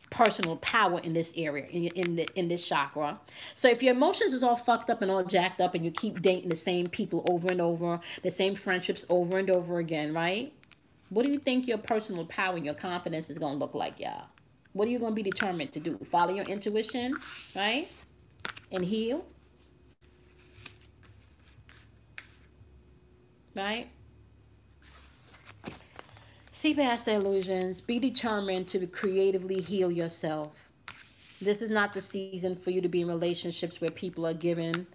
Personal power in this area, in this chakra. So if your emotions is all fucked up and all jacked up and you keep dating the same people over and over, the same friendships over and over again, right? What do you think your personal power and your confidence is going to look like, y'all? What are you going to be determined to do? Follow your intuition, right? And heal. Right? See past the illusions. Be determined to creatively heal yourself. This is not the season for you to be in relationships where people are given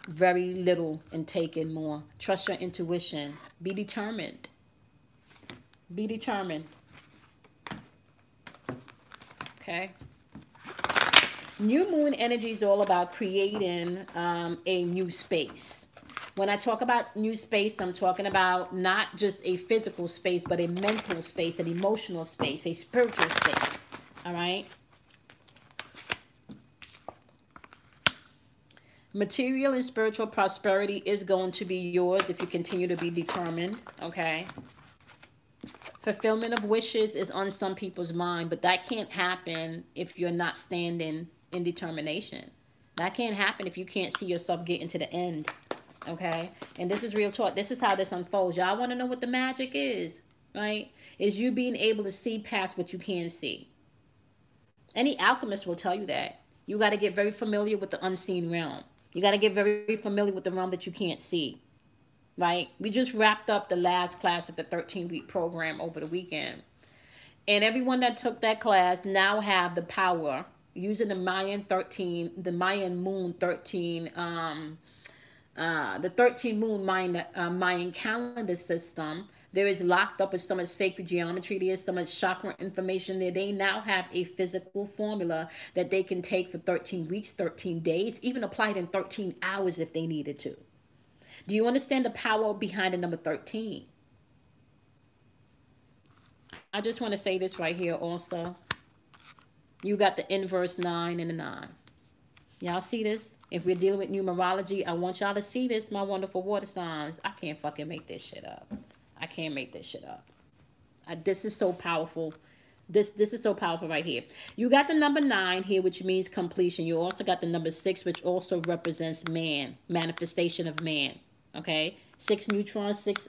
very little and taking more. Trust your intuition. Be determined. Be determined. Okay. New moon energy is all about creating a new space. When I talk about new space, I'm talking about not just a physical space, but a mental space, an emotional space, a spiritual space. All right. Material and spiritual prosperity is going to be yours if you continue to be determined. Okay. Fulfillment of wishes is on some people's mind, but that can't happen if you're not standing in determination. That can't happen if you can't see yourself getting to the end. Okay? And this is real talk. This is how this unfolds. Y'all want to know what the magic is, right? Is you being able to see past what you can see. Any alchemist will tell you that. You got to get very familiar with the unseen realm. You got to get very familiar with the realm that you can't see. Right? We just wrapped up the last class of the 13-week program over the weekend. And everyone that took that class now have the power using the Mayan moon 13, the 13 moon Mayan calendar system. There is locked up with so much sacred geometry. There's so much chakra information there. They now have a physical formula that they can take for 13 weeks, 13 days, even apply it in 13 hours if they needed to. Do you understand the power behind the number 13? I just want to say this right here also. You got the inverse 9 and the 9. Y'all see this? If we're dealing with numerology, I want y'all to see this, my wonderful water signs. I can't fucking make this shit up. I can't make this shit up. This is so powerful. This is so powerful right here. You got the number 9 here, which means completion. You also got the number 6, which also represents man, manifestation of man. Okay, 6 neutrons, 6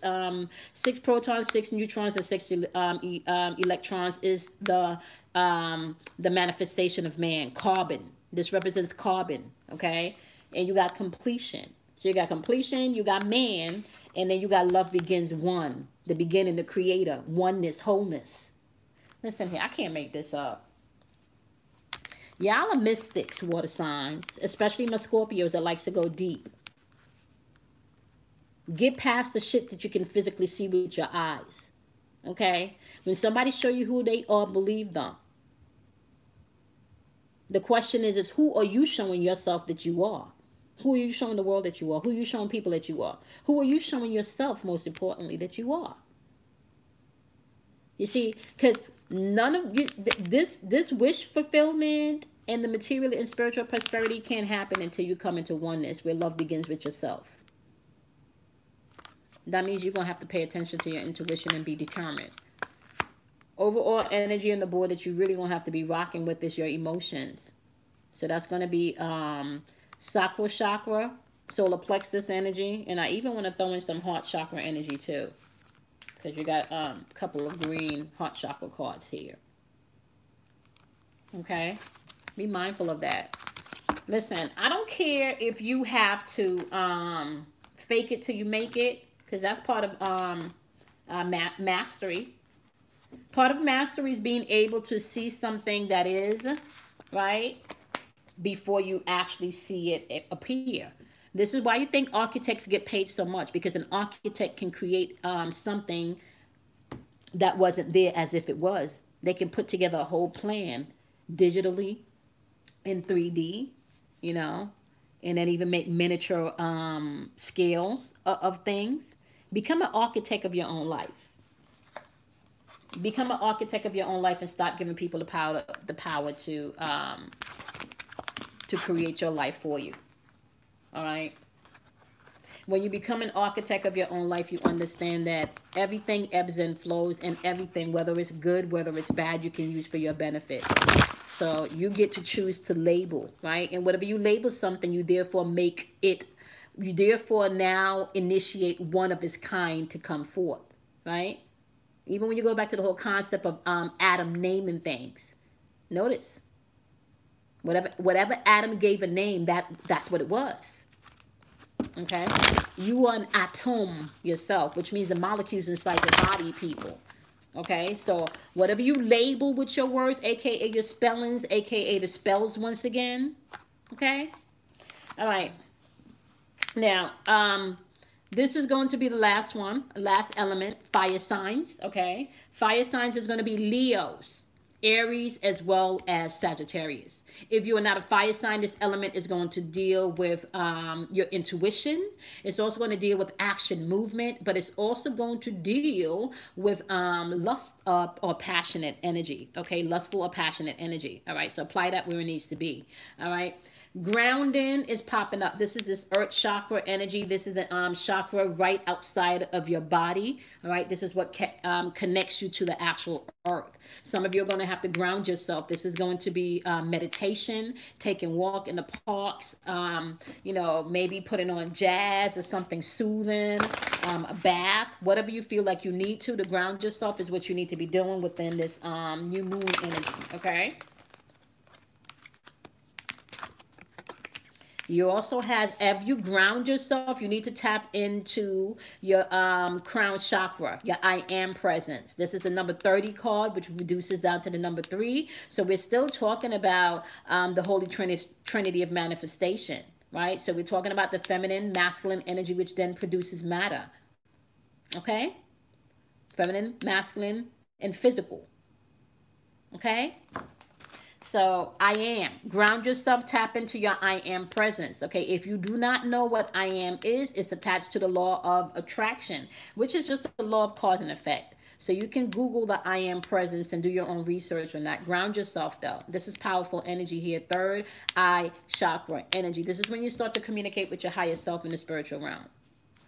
protons, 6 neutrons, and 6 electrons is the manifestation of man. Carbon. This represents carbon. Okay, and you got completion. So you got completion, you got man, and then you got love begins one. The beginning, the creator, oneness, wholeness. Listen here, I can't make this up. Y'all are mystics, water signs, especially my Scorpios that likes to go deep. Get past the shit that you can physically see with your eyes. Okay? When somebody show you who they are, believe them. The question is who are you showing yourself that you are? Who are you showing the world that you are? Who are you showing people that you are? Who are you showing yourself, most importantly, that you are? You see, because none of you, this wish fulfillment and the material and spiritual prosperity can't happen until you come into oneness, where love begins with yourself. That means you're going to have to pay attention to your intuition and be determined. Overall energy on the board that you really gonna have to be rocking with is your emotions. So that's gonna be sacral chakra, solar plexus energy, and I even want to throw in some heart chakra energy too, because you got a couple of green heart chakra cards here. Okay, be mindful of that. Listen, I don't care if you have to fake it till you make it, because that's part of mastery. Part of mastery is being able to see something that is, right, before you actually see it appear. This is why you think architects get paid so much, because an architect can create something that wasn't there as if it was. They can put together a whole plan digitally in 3D, you know, and then even make miniature scales of things. Become an architect of your own life. Become an architect of your own life and stop giving people the power to create your life for you. All right. When you become an architect of your own life, you understand that everything ebbs and flows, and everything, whether it's good, whether it's bad, you can use for your benefit. So you get to choose to label, right? And whatever you label something, you therefore make it, you therefore now initiate one of its kind to come forth, right? Even when you go back to the whole concept of Adam naming things, notice whatever Adam gave a name, that's what it was. Okay, you are an atom yourself, which means the molecules inside your body, people. Okay, so whatever you label with your words, aka your spellings, aka the spells, once again. Okay, all right. Now, this is going to be the last one, last element, fire signs. Okay, fire signs is going to be Leos, Aries, as well as Sagittarius. If you are not a fire sign, this element is going to deal with your intuition. It's also going to deal with action, movement, but it's also going to deal with lust or passionate energy. Okay, lustful or passionate energy. All right, so apply that where it needs to be. All right. Grounding is popping up. This is this earth chakra energy. This is a chakra right outside of your body. All right, this is what connects you to the actual earth. Some of you are going to have to ground yourself. This is going to be meditation, taking walk in the parks, you know, maybe putting on jazz or something soothing, a bath, whatever you feel like you need to ground yourself is what you need to be doing within this new moon energy. Okay. You also have, if you ground yourself, you need to tap into your crown chakra, your I am presence. This is the number 30 card, which reduces down to the number 3. So we're still talking about the Holy Trinity of manifestation, right? So we're talking about the feminine, masculine energy, which then produces matter. Okay? Feminine, masculine, and physical. Okay? So I am. Ground yourself, tap into your I am presence. Okay, if you do not know what I am is, it's attached to the law of attraction, which is just the law of cause and effect. So you can Google the I am presence and do your own research on that. Ground yourself though. This is powerful energy here. Third eye chakra energy. This is when you start to communicate with your higher self in the spiritual realm.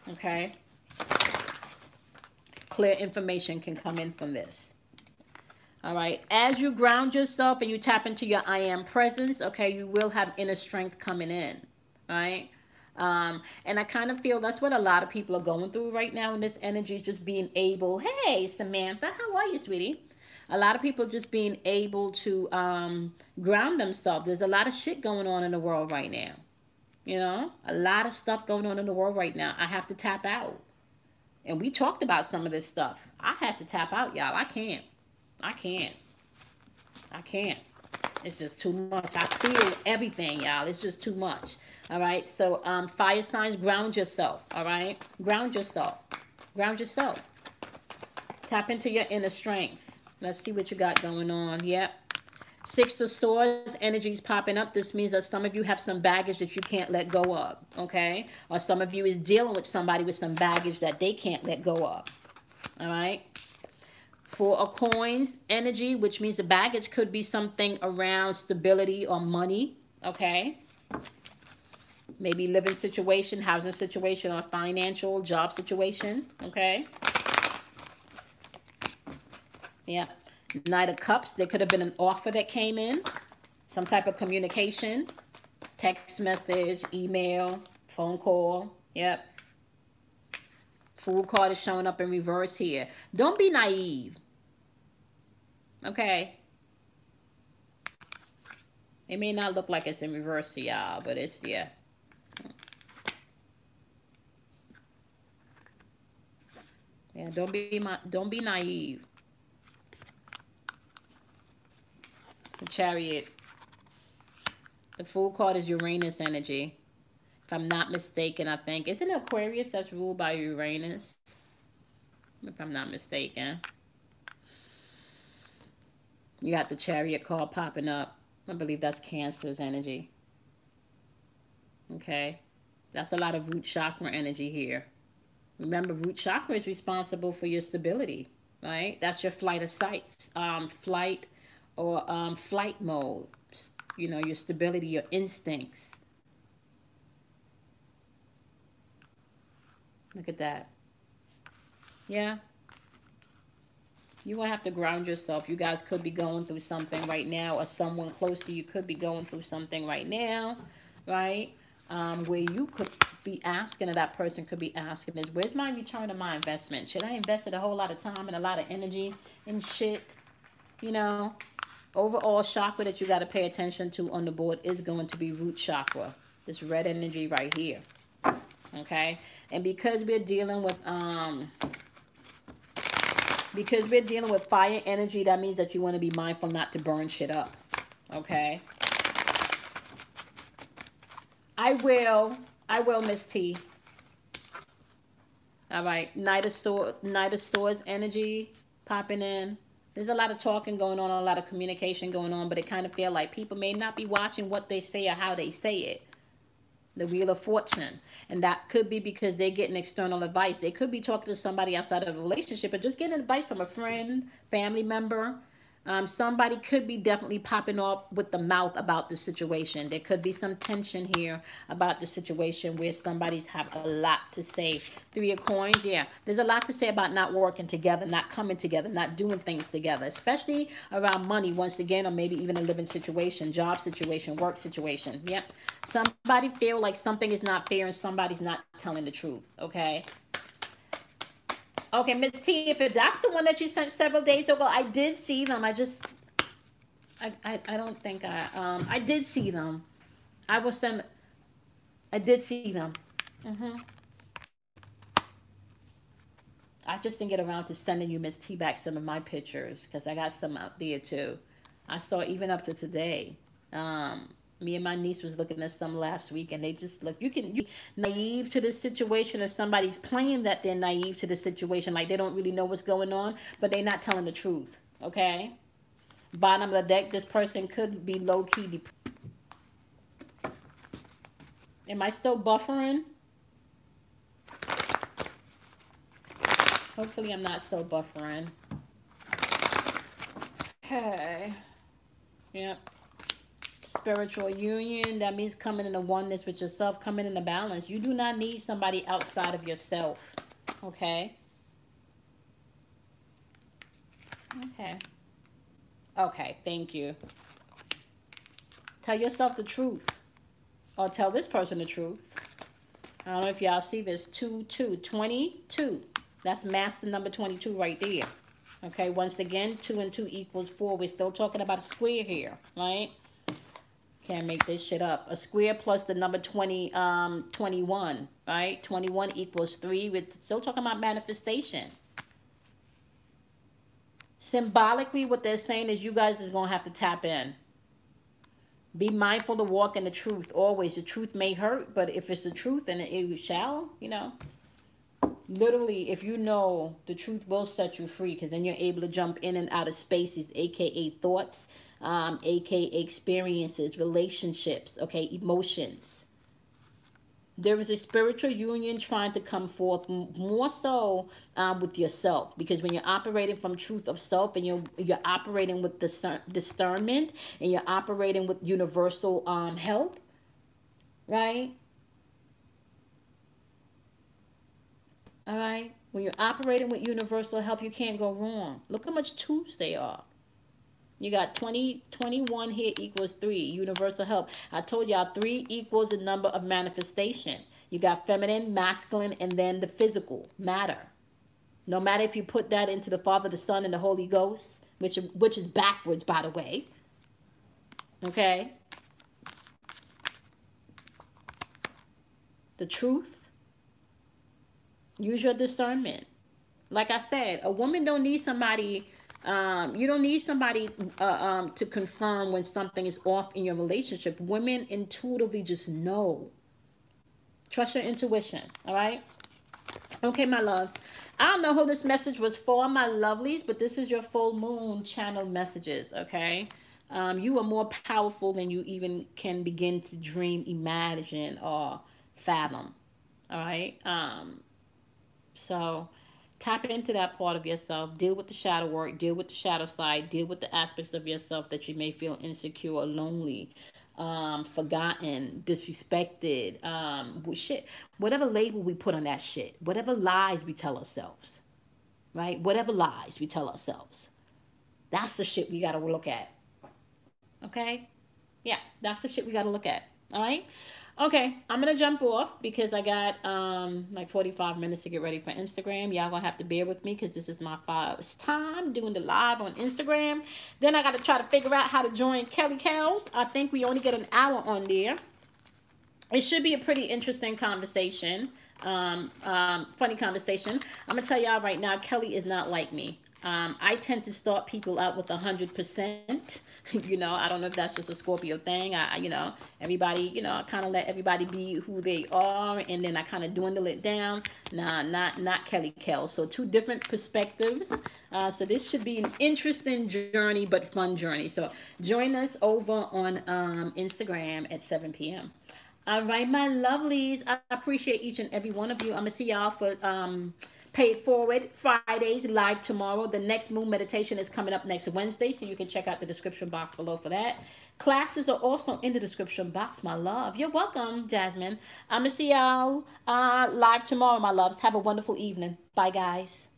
Okay. Clear information can come in from this. All right, as you ground yourself and you tap into your I am presence, okay, you will have inner strength coming in, right? And I kind of feel that's what a lot of people are going through right now in this energy, is just being able, hey, Samantha, how are you, sweetie? A lot of people just being able to ground themselves. There's a lot of shit going on in the world right now, you know? A lot of stuff going on in the world right now. I have to tap out. And we talked about some of this stuff. I have to tap out, y'all. I can't. It's just too much. I feel everything, y'all. It's just too much. All right. So fire signs, ground yourself. All right. Ground yourself. Ground yourself. Tap into your inner strength. Let's see what you got going on. Yep. Six of Swords energy's popping up. This means that some of you have some baggage that you can't let go of. Okay. Or some of you is dealing with somebody with some baggage that they can't let go of. All right. Four of Coins energy, which means the baggage could be something around stability or money, okay? Maybe living situation, housing situation, or financial job situation, okay? Yeah. Knight of Cups, there could have been an offer that came in. Some type of communication. Text message, email, phone call. Yep. Fool card is showing up in reverse here. Don't be naive. Okay. It may not look like it's in reverse to y'all, but it's, yeah. Yeah, don't be naive. The Chariot. The Fool card is Uranus energy. If I'm not mistaken, I think. Isn't it Aquarius that's ruled by Uranus? If I'm not mistaken. You got the Chariot card popping up. I believe that's Cancer's energy. Okay. That's a lot of root chakra energy here. Remember, root chakra is responsible for your stability, right? That's your flight of sight, flight or flight mode. You know, your stability, your instincts. Look at that. Yeah. You will have to ground yourself. You guys could be going through something right now, or someone close to you could be going through something right now, right? Where you could be asking, or that person could be asking is, where's my return on my investment? Should I invested a whole lot of time and a lot of energy and shit? You know, overall chakra that you got to pay attention to on the board is going to be root chakra. This red energy right here. Okay? And because we're dealing with fire energy, that means that you want to be mindful not to burn shit up. Okay? I will, Miss T. All right. Knight of Swords energy popping in. There's a lot of talking going on, a lot of communication going on, but it kind of feel like people may not be watching what they say or how they say it. The Wheel of Fortune. And that could be because they're getting external advice. They could be talking to somebody outside of a relationship, but just getting advice from a friend, family member. Somebody could be definitely popping off with the mouth about the situation. There could be some tension here about the situation where somebody's have a lot to say. Three of Coins, yeah. There's a lot to say about not working together, not coming together, not doing things together, especially around money once again, or maybe even a living situation, job situation, work situation. Yep. Somebody feel like something is not fair and somebody's not telling the truth, okay? Okay, Miss T, if that's the one that you sent several days ago, I did see them. I don't think I did see them. I did see them. I just didn't get around to sending you, Miss T, back some of my pictures because I got some out there too. I saw even up to today. Me and my niece was looking at some last week, and they just look. You naive to this situation, or somebody's playing that they're naive to the situation, like they don't really know what's going on, but they're not telling the truth. Okay. Bottom of the deck, this person could be low key. Am I still buffering? Hopefully, I'm not still buffering. Okay. Yep. Spiritual union, that means coming in a oneness with yourself, coming in a balance. You do not need somebody outside of yourself. Okay? Okay. Okay, thank you. Tell yourself the truth. Or tell this person the truth. I don't know if y'all see this. 22. That's master number 22 right there. Okay, once again, 2 and 2 equals 4. We're still talking about a square here, right? Can't make this shit up. A square plus the number 21, right? 21 equals 3. We're still talking about manifestation. Symbolically, what they're saying is you guys is going to have to tap in. Be mindful to walk in the truth always. The truth may hurt, but if it's the truth, and it shall, you know. Literally, if you know, the truth will set you free, because then you're able to jump in and out of spaces, aka thoughts, aka experiences, relationships, okay, emotions. There is a spiritual union trying to come forth more so with yourself, because when you're operating from truth of self, and you're operating with discernment, and you're operating with universal help, right? All right. When you're operating with universal help, you can't go wrong. Look how much twos they are. You got 21 here equals 3. Universal help. I told y'all 3 equals the number of manifestation. You got feminine, masculine, and then the physical matter. No matter if you put that into the Father, the Son, and the Holy Ghost, which is backwards, by the way. Okay? The truth. Use your discernment. Like I said, a woman don't need somebody. You don't need somebody to confirm when something is off in your relationship. Women intuitively just know. Trust your intuition. All right. Okay, my loves. I don't know who this message was for, my lovelies, but this is your full moon channel messages. Okay. You are more powerful than you even can begin to dream, imagine, or fathom. All right. So tap into that part of yourself. Deal with the shadow work. Deal with the shadow side. Deal with the aspects of yourself that you may feel insecure or lonely, forgotten, disrespected, shit. Whatever label we put on that shit. Whatever lies we tell ourselves. Right? Whatever lies we tell ourselves. That's the shit we got to look at. Okay? Yeah, that's the shit we got to look at. All right? Okay, I'm going to jump off because I got like 45 minutes to get ready for Instagram. Y'all going to have to bear with me because this is my first time doing the live on Instagram. Then I got to try to figure out how to join Kelly Kells. I think we only get an hour on there. It should be a pretty interesting conversation. Funny conversation. I'm going to tell y'all right now, Kelly is not like me. I tend to start people out with 100%. You know, I don't know if that's just a Scorpio thing. You know, everybody, you know, I kind of let everybody be who they are, and then I kind of dwindle it down. Nah, not Kelly Kell. So 2 different perspectives. So this should be an interesting journey, but fun journey. So join us over on Instagram at 7 p.m. All right, my lovelies. I appreciate each and every one of you. I'm gonna see y'all for Pay It Forward Fridays live tomorrow. The next moon meditation is coming up next Wednesday, so you can check out the description box below for that. Classes are also in the description box, my love. You're welcome, Jasmine. I'm gonna see y'all live tomorrow, my loves. Have a wonderful evening. Bye, guys.